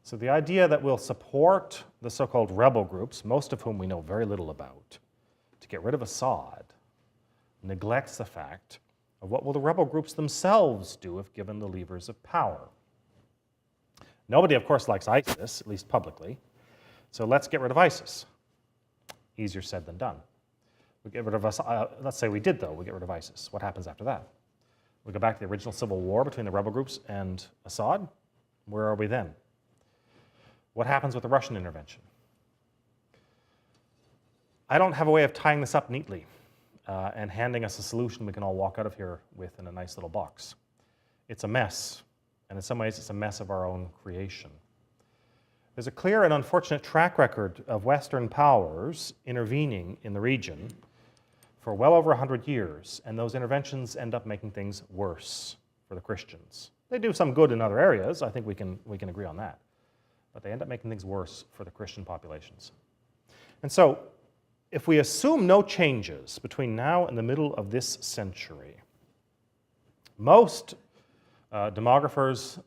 So the idea that we'll support the so-called rebel groups, most of whom we know very little about, to get rid of Assad, neglects the fact of what will the rebel groups themselves do if given the levers of power. Nobody, of course, likes ISIS, at least publicly, so let's get rid of ISIS. Easier said than done. We get rid of us. Let's say we did, though. We get rid of ISIS. What happens after that? We go back to the original civil war between the rebel groups and Assad. Where are we then? What happens with the Russian intervention? I don't have a way of tying this up neatly and handing us a solution we can all walk out of here with in a nice little box. It's a mess, and in some ways it's a mess of our own creation. There's a clear and unfortunate track record of Western powers intervening in the region for well over 100 years, and those interventions end up making things worse for the Christians. They do some good in other areas, I think we can agree on that, but they end up making things worse for the Christian populations. And so, if we assume no changes between now and the middle of this century, most demographers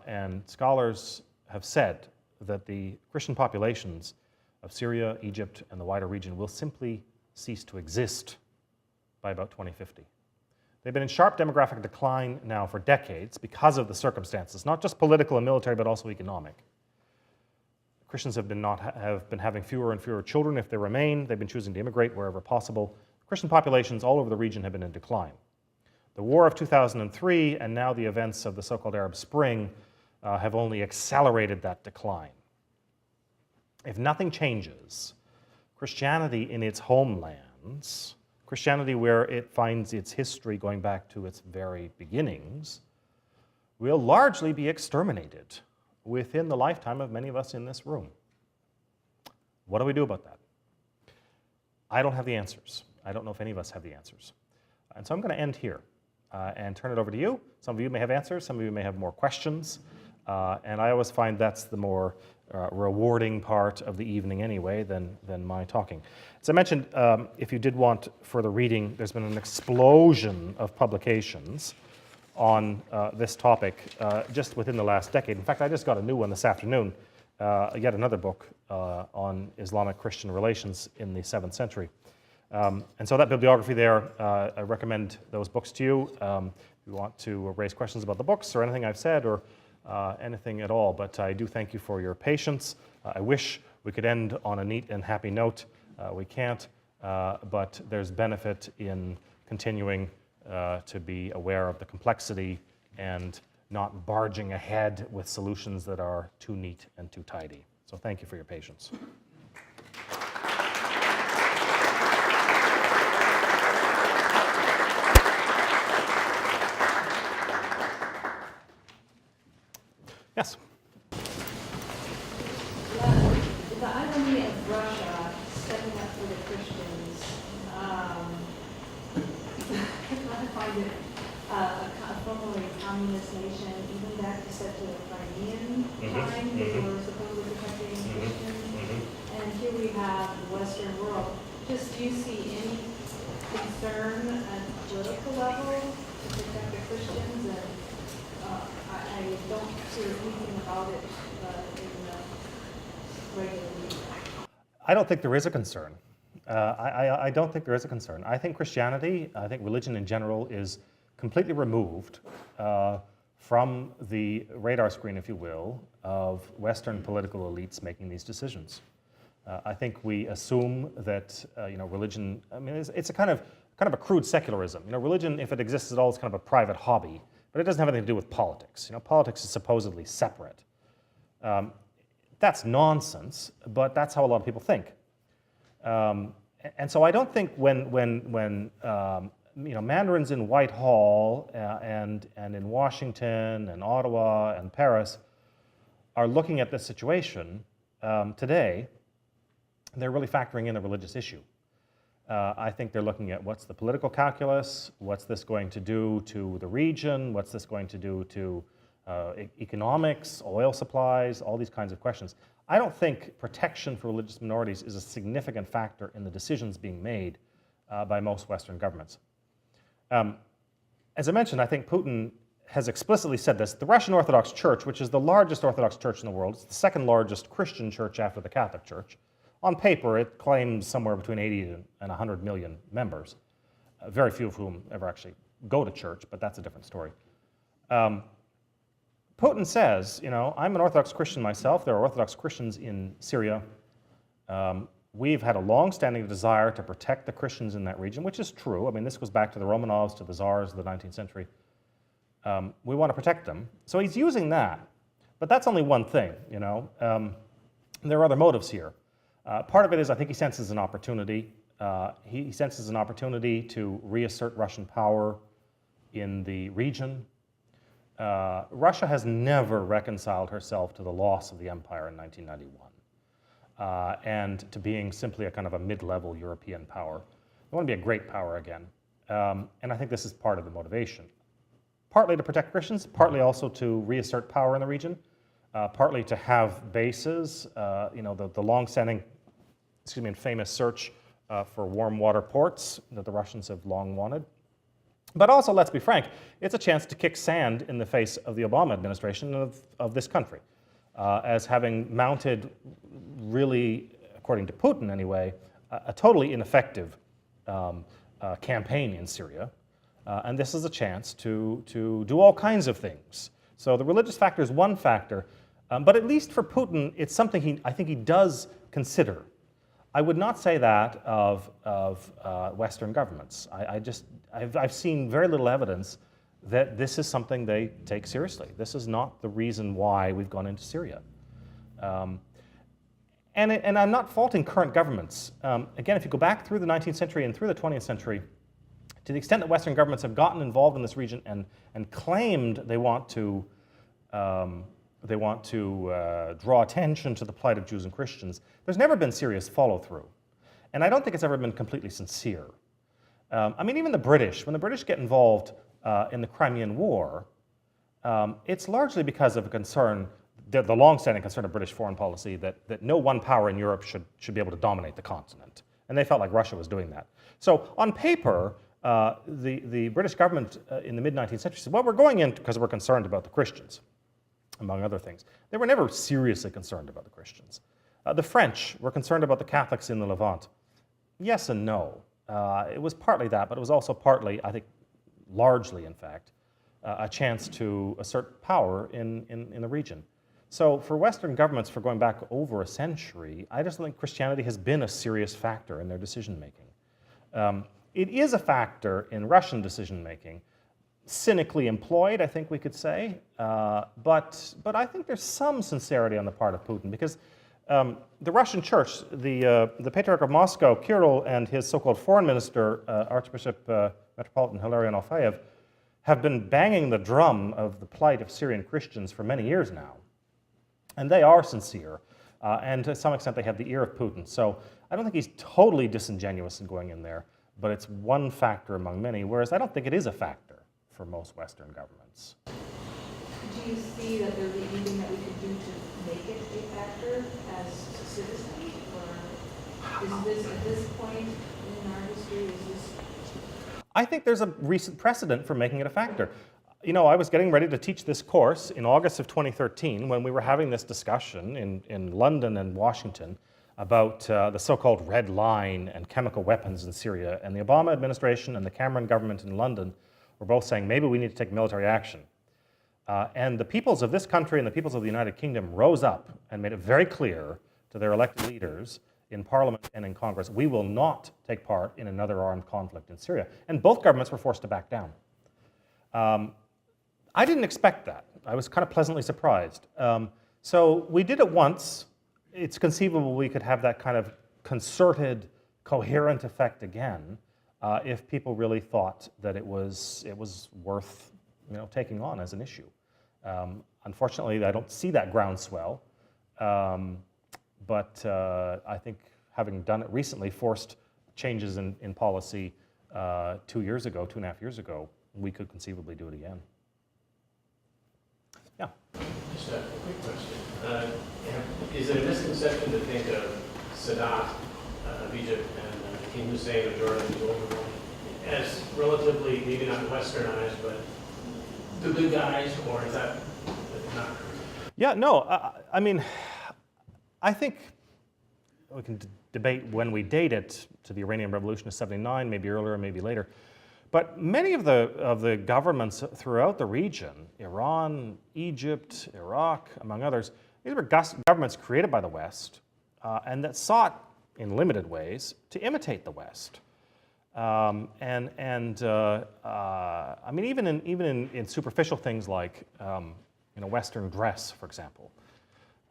and scholars have said that the Christian populations of Syria, Egypt, and the wider region will simply cease to exist by about 2050. They've been in sharp demographic decline now for decades because of the circumstances, not just political and military, but also economic. Christians have been having fewer and fewer children if they remain. They've been choosing to immigrate wherever possible. Christian populations all over the region have been in decline. The war of 2003 and now the events of the so-called Arab Spring have only accelerated that decline. If nothing changes, Christianity in its homelands, Christianity where it finds its history going back to its very beginnings, will largely be exterminated within the lifetime of many of us in this room. What do we do about that? I don't have the answers. I don't know if any of us have the answers. And so I'm going to end here and turn it over to you. Some of you may have answers, some of you may have more questions, and I always find that's the more rewarding part of the evening anyway than my talking. As I mentioned, if you did want further reading, there's been an explosion of publications on this topic just within the last decade. In fact, I just got a new one this afternoon, yet another book on Islamic-Christian relations in the 7th century. And so that bibliography there, I recommend those books to you if you want to raise questions about the books or anything I've said or anything at all. But I do thank you for your patience. I wish we could end on a neat and happy note. We can't, but there's benefit in continuing to be aware of the complexity and not barging ahead with solutions that are too neat and too tidy. So thank you for your patience. Yes? The irony of Russia stepping up for the Christians, I find it a formerly communist nation, even back to such a Crimean time, they were supposedly protecting Christians. And here we have the Western world. Just do you see any concern at the political level to protect the Christians? And I don't hear anything about it in the regular media. I don't think there is a concern. I don't think there is a concern. I think Christianity, I think religion in general is completely removed from the radar screen, if you will, of Western political elites making these decisions. I think we assume that religion. I mean, it's a kind of a crude secularism. Religion, if it exists at all, is kind of a private hobby, but it doesn't have anything to do with politics. Politics is supposedly separate. That's nonsense, but that's how a lot of people think. And so I don't think when mandarins in Whitehall and in Washington and Ottawa and Paris are looking at this situation today, they're really factoring in a religious issue. I think they're looking at what's the political calculus, what's this going to do to the region, what's this going to do to economics, oil supplies, all these kinds of questions. I don't think protection for religious minorities is a significant factor in the decisions being made by most Western governments. As I mentioned, I think Putin has explicitly said this. The Russian Orthodox Church, which is the largest Orthodox church in the world, it's the second largest Christian church after the Catholic Church. On paper, it claims somewhere between 80 and 100 million members, very few of whom ever actually go to church, but that's a different story. Putin says, you know, I'm an Orthodox Christian myself. There are Orthodox Christians in Syria. We've had a long-standing desire to protect the Christians in that region, which is true. I mean, this goes back to the Romanovs, to the Tsars of the 19th century. We want to protect them. So he's using that. But that's only one thing, you know. There are other motives here. Part of it is I think he senses an opportunity. He senses an opportunity to reassert Russian power in the region. Russia has never reconciled herself to the loss of the empire in 1991 and to being simply a kind of a mid-level European power. They want to be a great power again. And I think this is part of the motivation. Partly to protect Christians, partly also to reassert power in the region, partly to have bases, you know, the long-standing, and famous search for warm water ports that the Russians have long wanted. But also, let's be frank, it's a chance to kick sand in the face of the Obama administration of this country, as having mounted really, according to Putin anyway, a totally ineffective campaign in Syria. And this is a chance to do all kinds of things. So the religious factor is one factor, but at least for Putin, it's something I think he does consider. I would not say that of Western governments. I've seen very little evidence that this is something they take seriously. This is not the reason why we've gone into Syria. And I'm not faulting current governments. Again, if you go back through the 19th century and through the 20th century, to the extent that Western governments have gotten involved in this region and claimed they want to draw attention to the plight of Jews and Christians, there's never been serious follow-through. And I don't think it's ever been completely sincere. I mean, even the British, when the British get involved in the Crimean War, it's largely because of a concern, the long-standing concern of British foreign policy, that no one power in Europe should be able to dominate the continent. And they felt like Russia was doing that. So on paper, the British government in the mid-19th century said, well, we're going in because we're concerned about the Christians, among other things. They were never seriously concerned about the Christians. The French were concerned about the Catholics in the Levant. Yes and no. It was partly that, but it was also partly, I think, largely, in fact, a chance to assert power in the region. So for Western governments, for going back over a century, I just think Christianity has been a serious factor in their decision-making. It is a factor in Russian decision-making, cynically employed, I think we could say, but I think there's some sincerity on the part of Putin, because the Russian Church, the Patriarch of Moscow, Kirill, and his so-called foreign minister, Archbishop Metropolitan Hilarion Alfeyev, have been banging the drum of the plight of Syrian Christians for many years now. And they are sincere, and to some extent they have the ear of Putin. So I don't think he's totally disingenuous in going in there, but it's one factor among many, whereas I don't think it is a factor for most Western governments. Do you see that there would be anything that we could do to make it a factor as citizens? Or is this, at this point in our history, is this? I think there's a recent precedent for making it a factor. You know, I was getting ready to teach this course in August of 2013 when we were having this discussion in London and Washington about the so-called Red Line and chemical weapons in Syria. And the Obama administration and the Cameron government in London were both saying, maybe we need to take military action. And the peoples of this country and the peoples of the United Kingdom rose up and made it very clear to their elected leaders in Parliament and in Congress, we will not take part in another armed conflict in Syria. And both governments were forced to back down. I didn't expect that. I was kind of pleasantly surprised. So we did it once. It's conceivable we could have that kind of concerted, coherent effect again if people really thought that it was worth, you know, taking on as an issue. Unfortunately, I don't see that groundswell, but I think having done it recently forced changes in policy 2.5 years ago, we could conceivably do it again. Yeah. Just a quick question. Is it a misconception to think of Sadat of Egypt and King Hussein of Jordan as relatively, maybe not westernized, but the good guys, or is that not true? Yeah, no, I mean, I think we can debate when we date it to the Iranian Revolution of '79, maybe earlier, maybe later. But many of the governments throughout the region, Iran, Egypt, Iraq, among others, these were governments created by the West and that sought, in limited ways, to imitate the West. I mean, even in superficial things like Western dress, for example.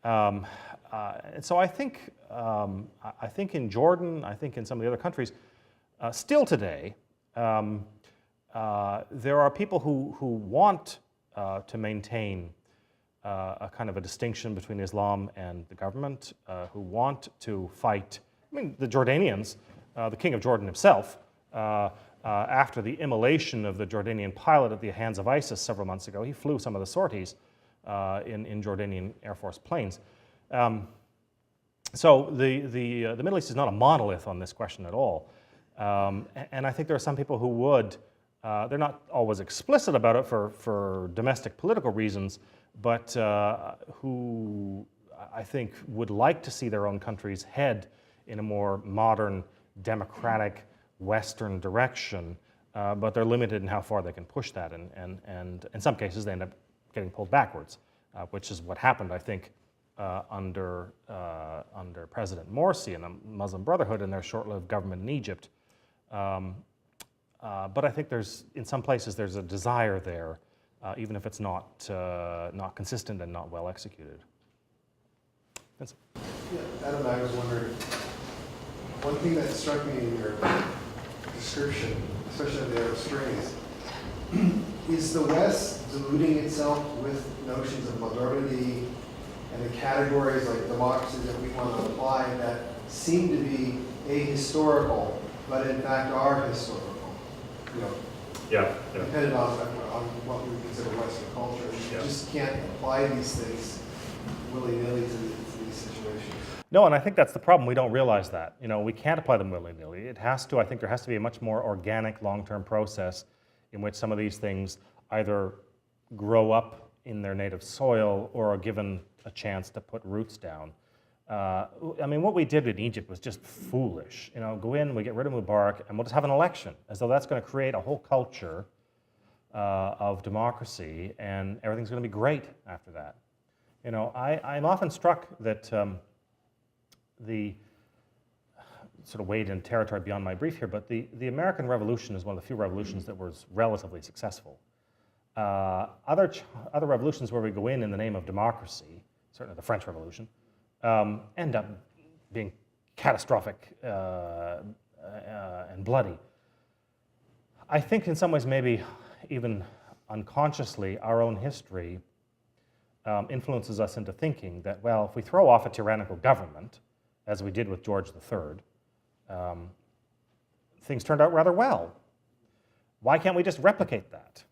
And so I think in Jordan, I think in some of the other countries, still today, there are people who want to maintain a kind of a distinction between Islam and the government, who want to fight. I mean, the Jordanians, the king of Jordan himself, after the immolation of the Jordanian pilot at the hands of ISIS several months ago, he flew some of the sorties in Jordanian Air Force planes. So the Middle East is not a monolith on this question at all. And I think there are some people who would, they're not always explicit about it for domestic political reasons, but who I think would like to see their own countries head in a more modern, democratic, Western direction, but they're limited in how far they can push that, and in some cases they end up getting pulled backwards, which is what happened, I think, under President Morsi and the Muslim Brotherhood and their short-lived government in Egypt. But I think in some places there's a desire there, even if it's not consistent and not well executed. Vincent? Yeah, Adam, I was wondering, one thing that struck me in your description, especially of the Arab Spring, is the West deluding itself with notions of modernity and the categories like democracy that we want to apply that seem to be ahistorical, but in fact are historical? Dependent on what we consider Western culture. You just can't apply these things willy-nilly to these situations. No, and I think that's the problem. We don't realize that. We can't apply them willy-nilly. I think there has to be a much more organic, long-term process in which some of these things either grow up in their native soil or are given a chance to put roots down. I mean, what we did in Egypt was just foolish. Go in, we get rid of Mubarak, and we'll just have an election, as though that's going to create a whole culture of democracy, and everything's going to be great after that. I'm often struck that the sort of wade in territory beyond my brief here, but the American Revolution is one of the few revolutions that was relatively successful. Other revolutions where we go in the name of democracy, certainly the French Revolution, end up being catastrophic and bloody. I think in some ways, maybe even unconsciously, our own history influences us into thinking that, well, if we throw off a tyrannical government, as we did with George III, things turned out rather well. Why can't we just replicate that?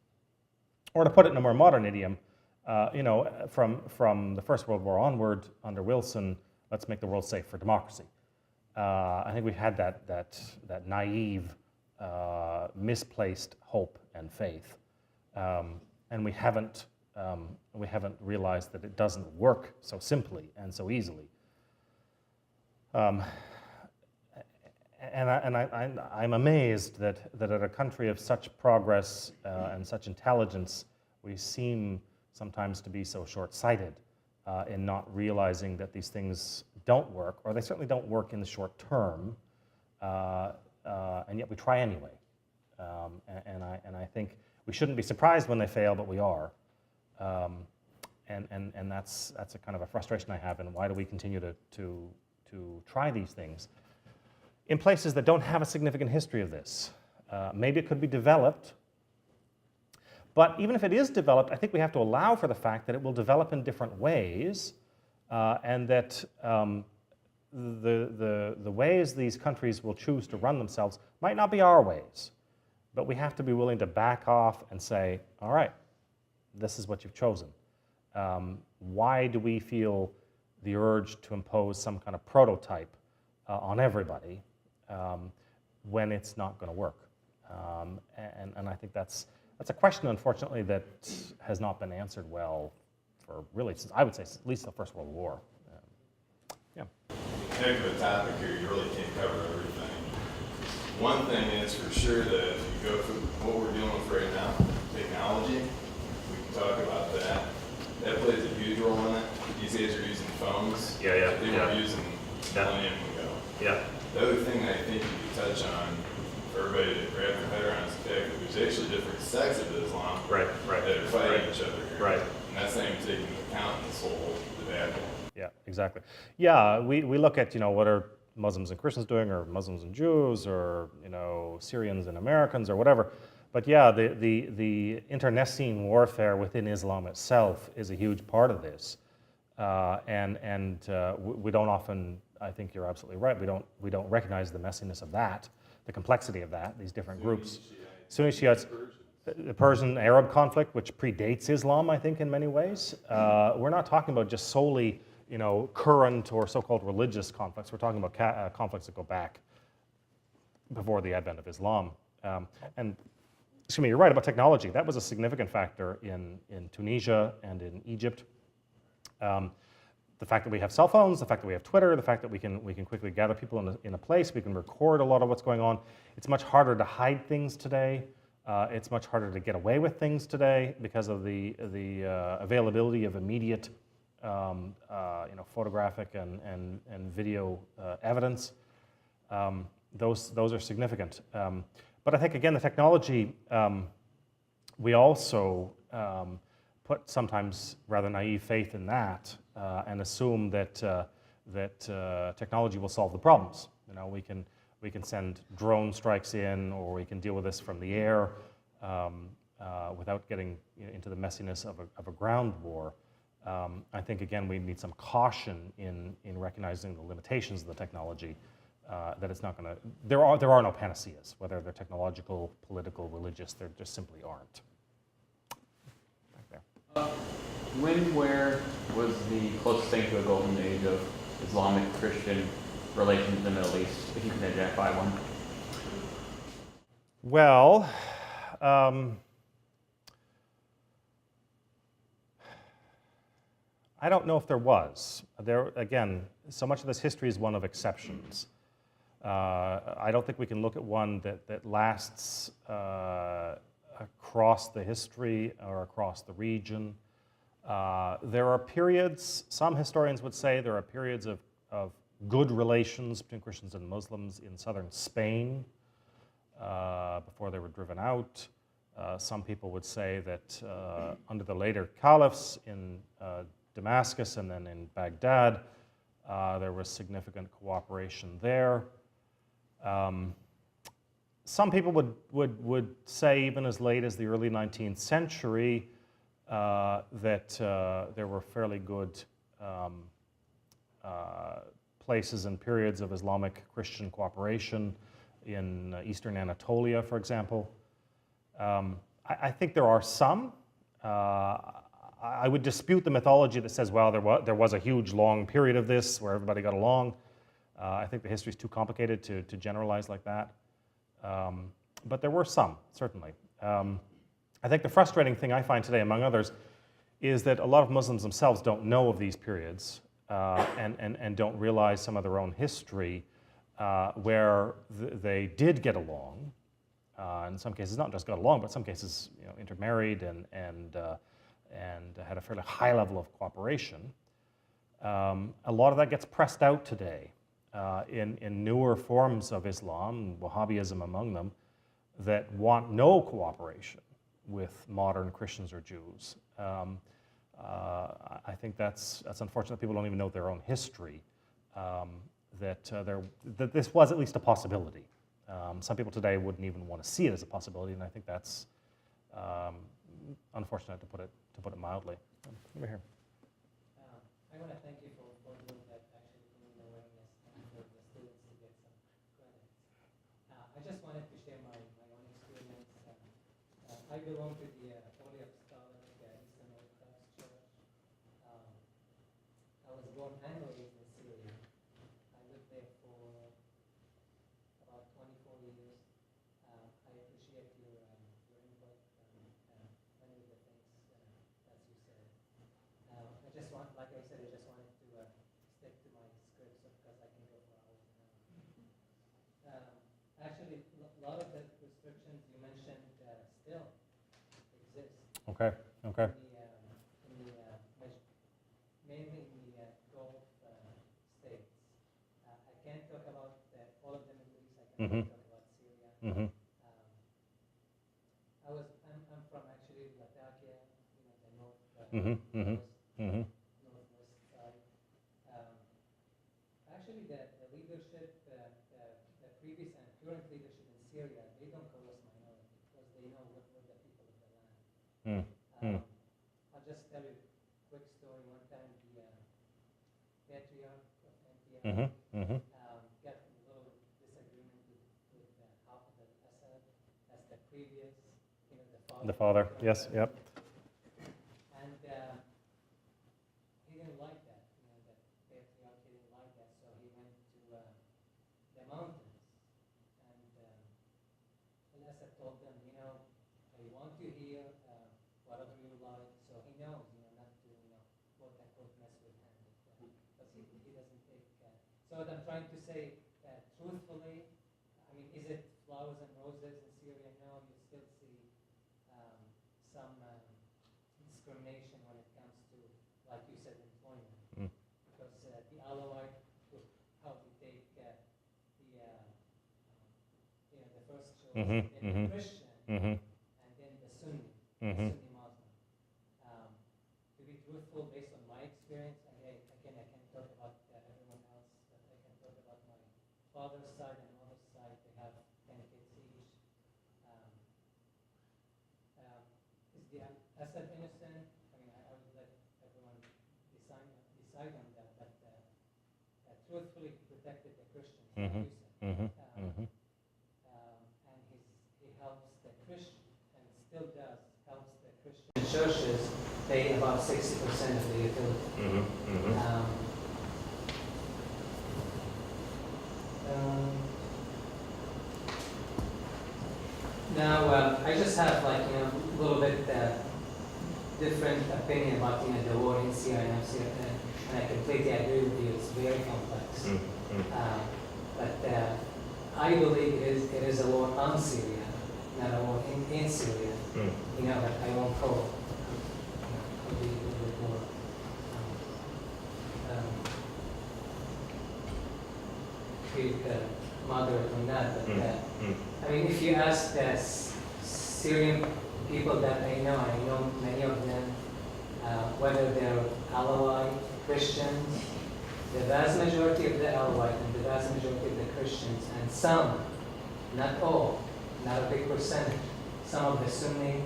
Or to put it in a more modern idiom, from the First World War onward, under Wilson, let's make the world safe for democracy. I think we've had that naive, misplaced hope and faith, and we haven't realized that it doesn't work so simply and so easily. I'm amazed that at a country of such progress and such intelligence, we seem sometimes to be so short-sighted in not realizing that these things don't work, or they certainly don't work in the short term, and yet we try anyway. And I think we shouldn't be surprised when they fail, but we are. And that's a kind of a frustration I have, and why do we continue to try these things in places that don't have a significant history of this? Maybe it could be developed, but even if it is developed, I think we have to allow for the fact that it will develop in different ways, and that the ways these countries will choose to run themselves might not be our ways. But we have to be willing to back off and say, all right, this is what you've chosen. Why do we feel the urge to impose some kind of prototype on everybody when it's not going to work? And I think that's a question, unfortunately, that has not been answered well for really, since, I would say, at least the First World War. Yeah. Heck of a topic here, you really can't cover everything. One thing is for sure that if you go through what we're dealing with right now, technology, we can talk about that. That plays a huge role in it. These guys are using phones. Yeah. They were using millennium ago. Yeah. The other thing that I think you could touch on for everybody to wrap their head around is the fact that there's actually different sects of Islam Right. that are fighting each other here. Right. And that's not even taking into account this whole debacle. Yeah, exactly. Yeah, we look at, what are Muslims and Christians doing, or Muslims and Jews, or, Syrians and Americans, or whatever. But yeah, the internecine warfare within Islam itself is a huge part of this. We don't often, I think you're absolutely right, we don't recognize the messiness of that, the complexity of that, these different groups. Sunni Shiites, the Persian-Arab conflict, which predates Islam, I think, in many ways. We're not talking about just solely, current or so-called religious conflicts. We're talking about conflicts that go back before the advent of Islam. Excuse me, you're right about technology. That was a significant factor in Tunisia and in Egypt. The fact that we have cell phones, the fact that we have Twitter, the fact that we can quickly gather people in a place, we can record a lot of what's going on. It's much harder to hide things today. It's much harder to get away with things today because of the availability of immediate, photographic and video evidence. Those are significant. But I think, again, the technology, we also put sometimes rather naive faith in that and assume that technology will solve the problems. We can send drone strikes in, or we can deal with this from the air without getting into the messiness of a ground war. I think, again, we need some caution in recognizing the limitations of the technology. That it's not going to. There are no panaceas, whether they're technological, political, religious. There just simply aren't. Back there. Where was the closest thing to a golden age of Islamic-Christian relations in the Middle East, if you can identify one? Well, I don't know if there was. Again, so much of this history is one of exceptions. I don't think we can look at one that lasts across the history or across the region. There are periods, some historians would say there are periods of good relations between Christians and Muslims in southern Spain before they were driven out. Some people would say that under the later caliphs in Damascus and then in Baghdad, there was significant cooperation there. Some people would say, even as late as the early 19th century, that there were fairly good places and periods of Islamic Christian cooperation in eastern Anatolia, for example. I think there are some. I would dispute the mythology that says, well, there was a huge long period of this where everybody got along. I think the history is too complicated to generalize like that. But there were some, certainly. I think the frustrating thing I find today, among others, is that a lot of Muslims themselves don't know of these periods and don't realize some of their own history where they did get along. In some cases, not just got along, but in some cases, intermarried and had a fairly high level of cooperation. A lot of that gets pressed out today in newer forms of Islam, Wahhabism among them, that want no cooperation with modern Christians or Jews. I think that's unfortunate. People don't even know their own history, that this was at least a possibility. Some people today wouldn't even want to see it as a possibility, and I think that's unfortunate, to put it mildly. Over here. I want to thank you for doing that, actually doing the awareness and for the students to get some credits. I just wanted to share my own experience. I belong to the Holy Apostolic Eastern Orthodox Church, like I said, I just wanted to stick to my script so because I can go for hours and hours. Actually, a lot of the restrictions you mentioned still exist. Okay, okay. Mainly in the Gulf states. I can't talk about all of the Middle East. I can only talk about Syria. Mm-hmm. I'm from actually Latakia, the north, Mm-hmm. Mm-hmm. Mm-hmm. northwest side. Actually, the leadership, the previous and current leadership in Syria, they don't call us minority because they know we're the people of the land. Mm-hmm. I'll just tell you a quick story. One time, the patriarch of Antioch Mm-hmm. got a little disagreement with Hafez al-Assad as the previous, The father, yes, yep. And he didn't like that, the patriarch didn't like that, so he went to the mountains. And al-Assad told them, I want to hear whatever you like, so he knows, not to, quote unquote, mess with him, because he doesn't take. So what I'm trying to say, truthfully, I mean, is it flowers and roses in Syria? No, you still see some discrimination when it comes to, like you said, employment. Mm. Because the Alawite would probably take the first choice, Mhm, then mhm. the Christian, Mm-hmm. and then the Sunni, Mhm. Sunni Muslim. To be truthful, based on my experience, I can talk about everyone else, but I can talk about my father's side and mother's side. They have 10 kids each. Is the Assad innocent? I mean, I would let everyone decide on that, but truthfully he protected the Christians, like Mhm. you said. Mm-hmm. Mm-hmm. And he helps the Christian, and still does, helps the Christian churches pay about 60% of the utility. Mm-hmm. Mm-hmm. Now, I just have a little bit different opinion about the war in Syria and Syria, and I completely agree with you. It's very complex. Mm-hmm. But I believe it is a war on Syria, not a war in Syria. Mm. But I won't call. I'll be a little bit more. Moderate on that, but I mean, if you ask the Syrian people that I know many of them, whether they're Alawite, Christians, the vast majority of the Alawite and the vast majority of the Christians, and some, not all, not a big percentage, some of the Sunni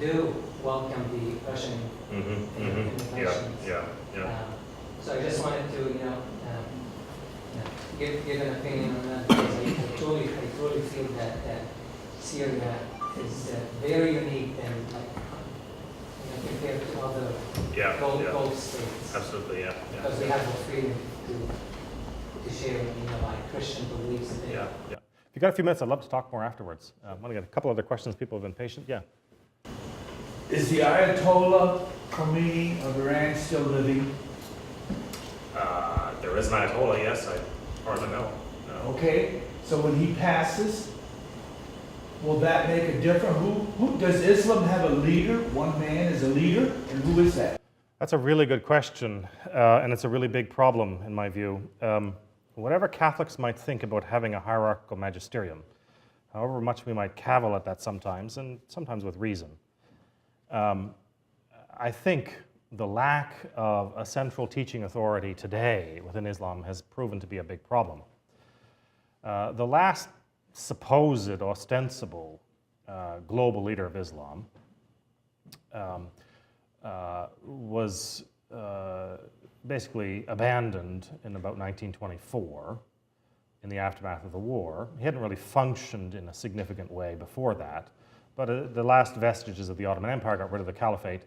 do welcome the Russian invasions. Yeah. So I just wanted to, give an opinion on that because I truly feel that Syria is very unique and compared to other Gulf states. Absolutely, yeah. Because we have the freedom to share, like Christian beliefs. Yeah. If you've got a few minutes, I'd love to talk more afterwards. I want to get a couple other questions. People have been patient. Yeah. Is the Ayatollah Khomeini of Iran still living? There is an Ayatollah, yes. I hardly know. No. Okay, so when he passes, will that make a difference? Who does Islam have a leader? One man is a leader, and who is that? That's a really good question, and it's a really big problem in my view. Whatever Catholics might think about having a hierarchical magisterium, however much we might cavil at that sometimes, and sometimes with reason, I think the lack of a central teaching authority today within Islam has proven to be a big problem. The last supposed ostensible global leader of Islam was basically abandoned in about 1924 in the aftermath of the war. He hadn't really functioned in a significant way before that, but the last vestiges of the Ottoman Empire got rid of the caliphate,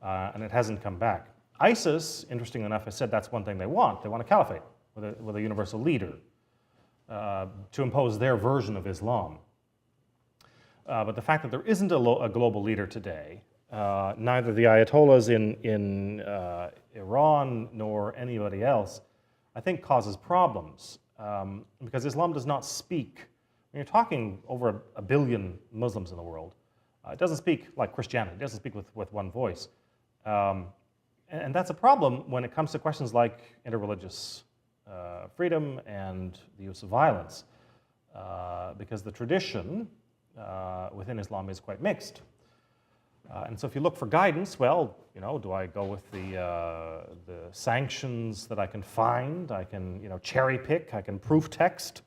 and it hasn't come back. ISIS, interestingly enough, has said that's one thing they want. They want a caliphate with a universal leader to impose their version of Islam. But the fact that there isn't a global leader today neither the Ayatollahs in Iran nor anybody else, I think causes problems because Islam does not speak. When you're talking over a billion Muslims in the world, it doesn't speak like Christianity. It doesn't speak with one voice. And that's a problem when it comes to questions like interreligious freedom and the use of violence, because the tradition within Islam is quite mixed. And so if you look for guidance, well, you know, do I go with the sanctions that I can find? I can, you know, cherry pick. I can proof text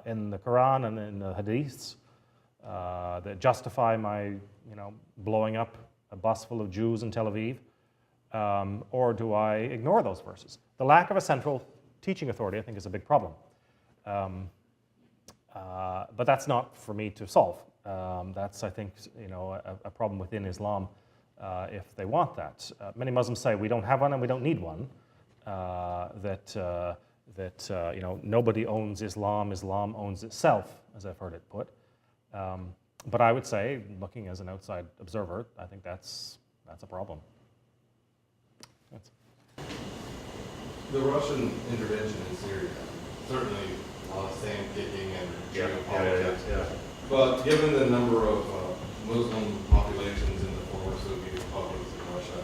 in the Quran and in the Hadiths that justify my, you know, blowing up a bus full of Jews in Tel Aviv, or do I ignore those verses? The lack of a central teaching authority, I think, is a big problem. But that's not for me to solve. That's, I think, you know, a problem within Islam if they want that. Many Muslims say we don't have one and we don't need one. You know, nobody owns Islam. Islam owns itself, as I've heard it put. But I would say, looking as an outside observer, I think that's a problem. The Russian intervention in Syria, certainly a lot of sand kicking and geopolitics. But given the number of Muslim populations in the former Soviet republics in Russia,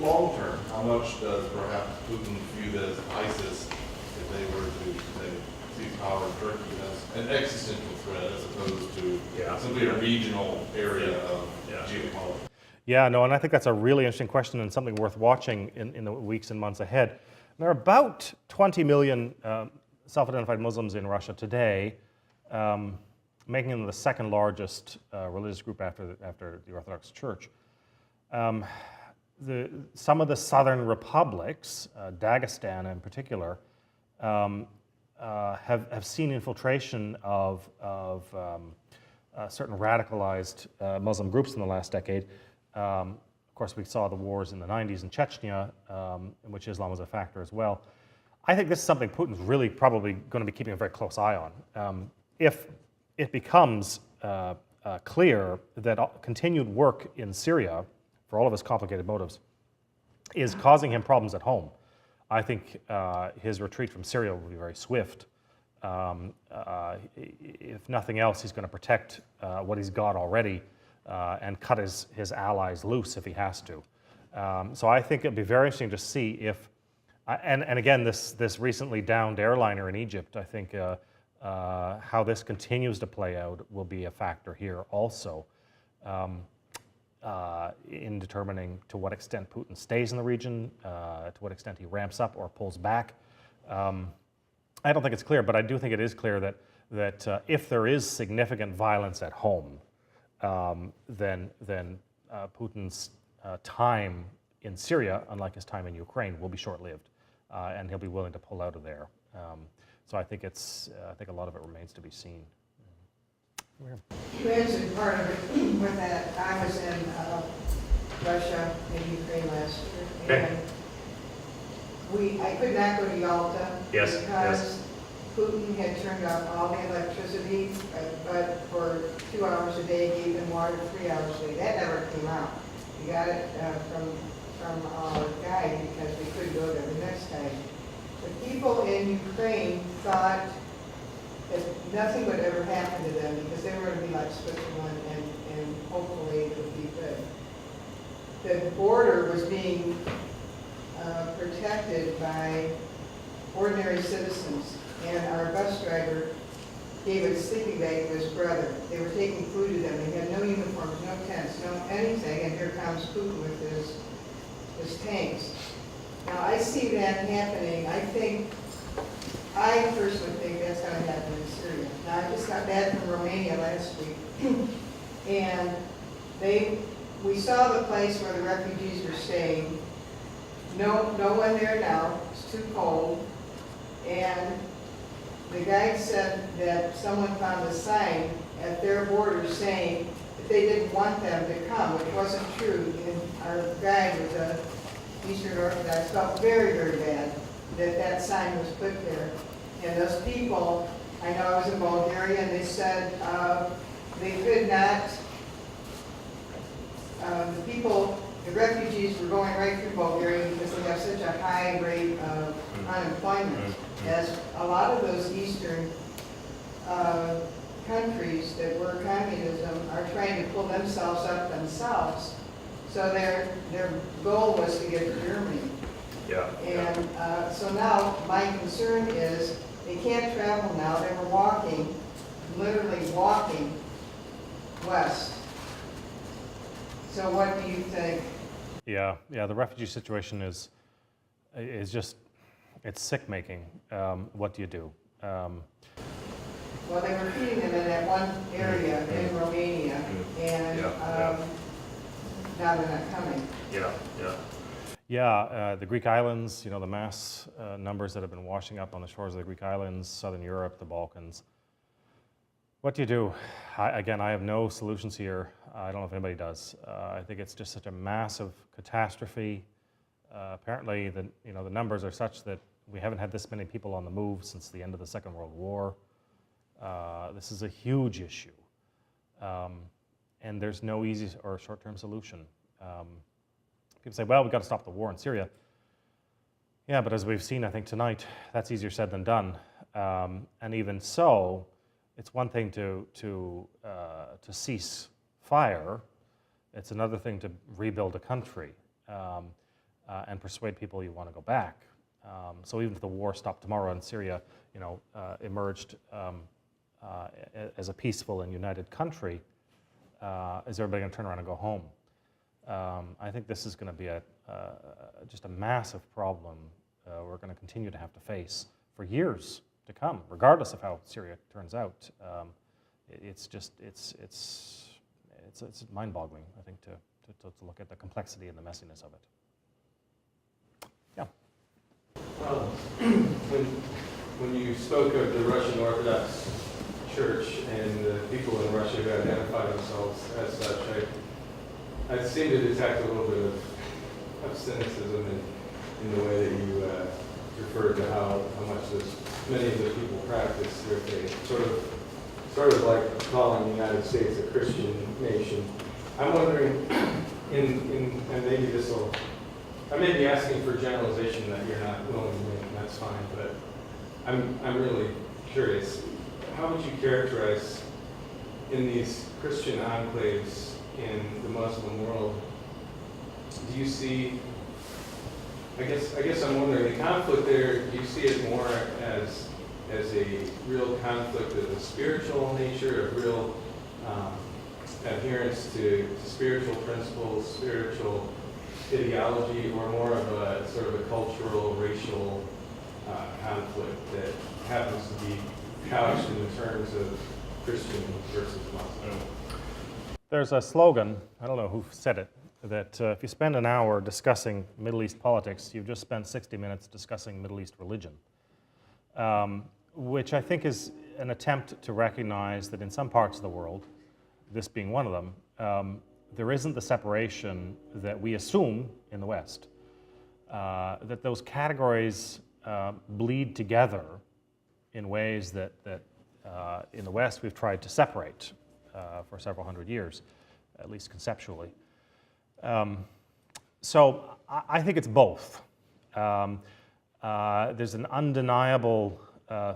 long term, how much does perhaps Putin view as ISIS if they were to, say, seize power in Turkey as an existential threat as opposed to simply a regional area of geopolitics? Yeah, no, and I think that's a really interesting question and something worth watching in the weeks and months ahead. There are about 20 million self-identified Muslims in Russia today, making them the second largest religious group after the Orthodox Church. Some of the southern republics, Dagestan in particular, have seen infiltration of certain radicalized Muslim groups in the last decade. Of course, we saw the wars in the 90s in Chechnya, in which Islam was a factor as well. I think this is something Putin's really probably going to be keeping a very close eye on. If it becomes clear that continued work in Syria, for all of his complicated motives, is causing him problems at home, I think his retreat from Syria will be very swift. If nothing else, he's going to protect what he's got already and cut his allies loose if he has to. So I think it'd be very interesting to see if, and again, this recently downed airliner in Egypt, I think how this continues to play out will be a factor here also in determining to what extent Putin stays in the region, to what extent he ramps up or pulls back. I don't think it's clear, but I do think it is clear that if there is significant violence at home, then Putin's time in Syria, unlike his time in Ukraine, will be short-lived, and he'll be willing to pull out of there. So I think a lot of it remains to be seen. You answered part of it with that. I was in Russia and Ukraine last year, and I could not go to Yalta because Putin had turned off all the electricity, but for 2 hours a day, gave them water 3 hours a day. That never came out. We got it from our guide because we couldn't go there the next time. The people in Ukraine thought that nothing would ever happen to them because they were going to be like Switzerland and hopefully it would be good. The border was being protected by ordinary citizens, and our bus driver gave a sleeping bag to his brother. They were taking food to them. They had no uniforms, no tents, no anything, and here comes Putin with his tanks. Now, I see that happening. I personally think that's going to happen in Syria. Now, I just got back from Romania last week, and we saw the place where the refugees were staying. No one there now. It's too cold. And the guide said that someone found a sign at their border saying that they didn't want them to come, which wasn't true. And our guide was an Eastern Orthodox, felt very, very bad that sign was put there. And those people, I know I was in Bulgaria, and they said they could not the refugees were going right through Bulgaria because they have such a high rate of unemployment, as a lot of those eastern countries that were communism are trying to pull themselves up themselves. So their goal was to get to Germany. Yeah. And so now my concern is they can't travel now. They were walking, literally walking west. So what do you think? Yeah, the refugee situation is just, it's sick-making. What do you do? Well, they were feeding them in that one area in Romania, and now they're not coming. Yeah, the Greek islands, the mass numbers that have been washing up on the shores of the Greek islands, Southern Europe, the Balkans. What do you do? I have no solutions here. I don't know if anybody does. I think it's just such a massive catastrophe. Apparently, the numbers are such that we haven't had this many people on the move since the end of the Second World War. This is a huge issue, and there's no easy or short-term solution. People say, well, we've got to stop the war in Syria. Yeah, but as we've seen, I think tonight, that's easier said than done. And even so, it's one thing to cease fire. It's another thing to rebuild a country and persuade people you want to go back. So even if the war stopped tomorrow and Syria, emerged as a peaceful and united country, is everybody going to turn around and go home? I think this is going to be just a massive problem we're going to continue to have to face for years to come, regardless of how Syria turns out. It's mind-boggling, I think, to look at the complexity and the messiness of it. Yeah. Well, when you spoke of the Russian Orthodox Church and the people in Russia who identify themselves as such, I seem to detect a little bit of cynicism in the way that you referred to how much many of the people practice their faith. Sort of like calling the United States a Christian nation. I'm wondering, and maybe I may be asking for generalization that you're not willing to make, and that's fine, but I'm really curious. How would you characterize in these Christian enclaves in the Muslim world, do you see, I guess I'm wondering, the conflict there, do you see it more as a real conflict of a spiritual nature, of real adherence to spiritual principles, spiritual ideology, or more of a sort of a cultural, racial conflict that happens to be couched in the terms of Christian versus Muslim? There's a slogan, I don't know who said it, that if you spend an hour discussing Middle East politics, you've just spent 60 minutes discussing Middle East religion, which I think is an attempt to recognize that in some parts of the world, this being one of them, there isn't the separation that we assume in the West, that those categories bleed together in ways that in the West we've tried to separate for several hundred years, at least conceptually. So I think it's both. There's an undeniable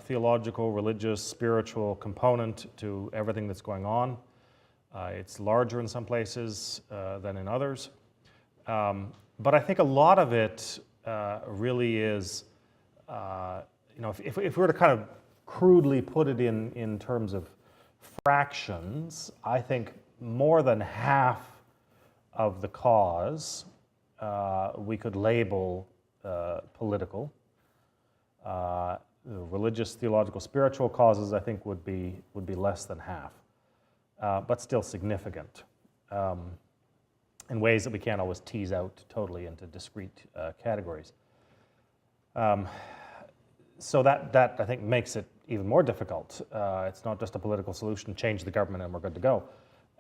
theological, religious, spiritual component to everything that's going on. It's larger in some places than in others. But I think a lot of it really is, if we were to kind of crudely put it in terms of fractions, I think more than half of the cause we could label political. Religious, theological, spiritual causes, I think, would be less than half, but still significant in ways that we can't always tease out totally into discrete categories. So that I think makes it even more difficult. It's not just a political solution, change the government and we're good to go.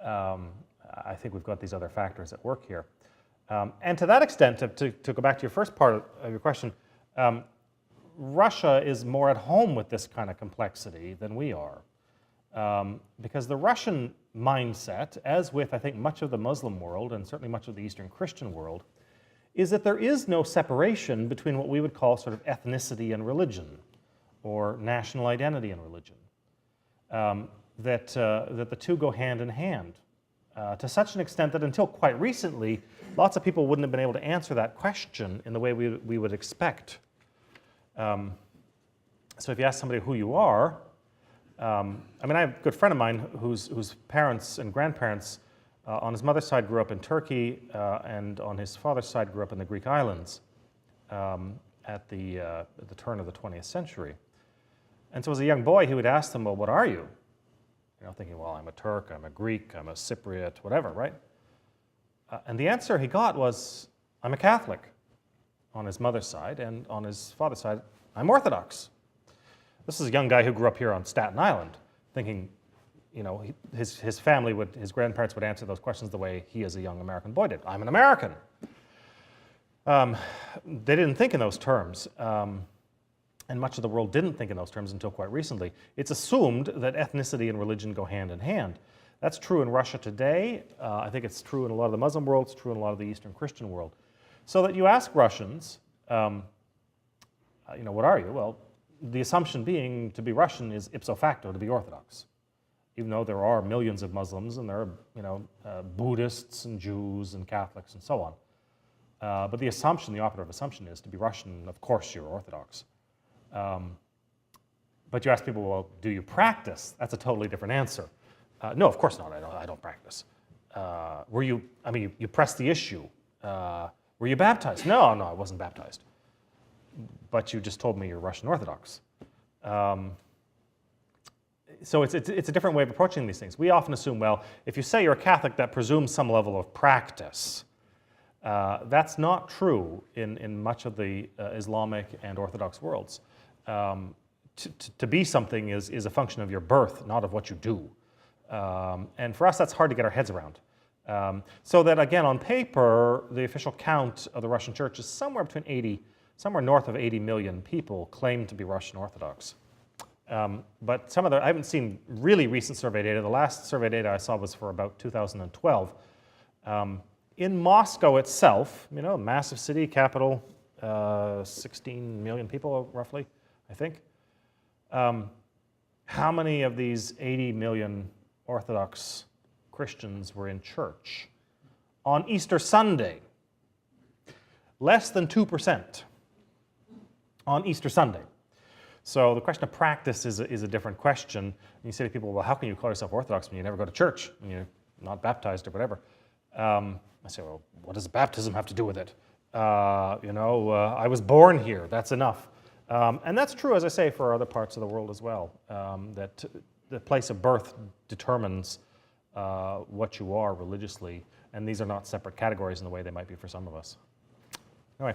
I think we've got these other factors at work here. And to that extent, to go back to your first part of your question, Russia is more at home with this kind of complexity than we are. Because the Russian mindset, as with, I think, much of the Muslim world and certainly much of the Eastern Christian world, is that there is no separation between what we would call sort of ethnicity and religion, or national identity and religion. That the two go hand in hand, to such an extent that until quite recently, lots of people wouldn't have been able to answer that question in the way we would expect. So if you ask somebody who you are, I mean, I have a good friend of mine whose parents and grandparents on his mother's side grew up in Turkey, and on his father's side grew up in the Greek islands at the turn of the 20th century. And so as a young boy, he would ask them, well, what are you? You know, thinking, well, I'm a Turk, I'm a Greek, I'm a Cypriot, whatever, right? And the answer he got was, I'm a Catholic on his mother's side, and on his father's side, I'm Orthodox. This is a young guy who grew up here on Staten Island, thinking, you know, his family would, his grandparents would answer those questions the way he as a young American boy did. I'm an American. They didn't think in those terms, and much of the world didn't think in those terms until quite recently. It's assumed that ethnicity and religion go hand in hand. That's true in Russia today. I think it's true in a lot of the Muslim world. It's true in a lot of the Eastern Christian world. So that you ask Russians, you know, what are you? Well, the assumption being to be Russian is ipso facto to be Orthodox, even though there are millions of Muslims and there are, you know, Buddhists and Jews and Catholics and so on. But the assumption, the operative assumption is to be Russian, of course you're Orthodox. But you ask people, well, do you practice? That's a totally different answer. No, of course not, I don't practice. Were you, I mean, you pressed the issue. Were you baptized? No, I wasn't baptized. But you just told me you're Russian Orthodox. So it's a different way of approaching these things. We often assume, well, if you say you're a Catholic, that presumes some level of practice. That's not true in much of the Islamic and Orthodox worlds. To be something is a function of your birth, not of what you do. And for us, that's hard to get our heads around. So that, again, on paper, the official count of the Russian Church is somewhere between 80, somewhere north of 80 million people claim to be Russian Orthodox. But some of the, I haven't seen really recent survey data. The last survey data I saw was for about 2012. In Moscow itself, you know, massive city, capital, 16 million people roughly, I think. How many of these 80 million Orthodox Christians were in church? On Easter Sunday, less than 2% on Easter Sunday. So the question of practice is a different question. And you say to people, well, how can you call yourself Orthodox when you never go to church, when you're not baptized or whatever? I say, well, what does baptism have to do with it? You know, I was born here, that's enough. And that's true, as I say, for other parts of the world as well, that the place of birth determines what you are religiously, and these are not separate categories in the way they might be for some of us. Anyway,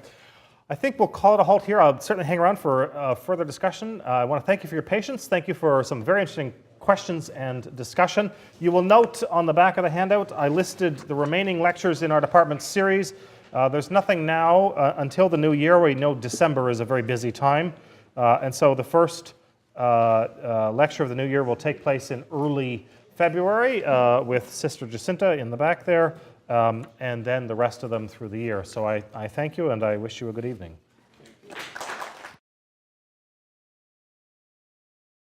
I think we'll call it a halt here. I'll certainly hang around for further discussion. I want to thank you for your patience. Thank you for some very interesting questions and discussion. You will note on the back of the handout, I listed the remaining lectures in our department series. There's nothing now until the new year. We know December is a very busy time. And so the first lecture of the new year will take place in early February with Sister Jacinta in the back there, and then the rest of them through the year. So I thank you and I wish you a good evening.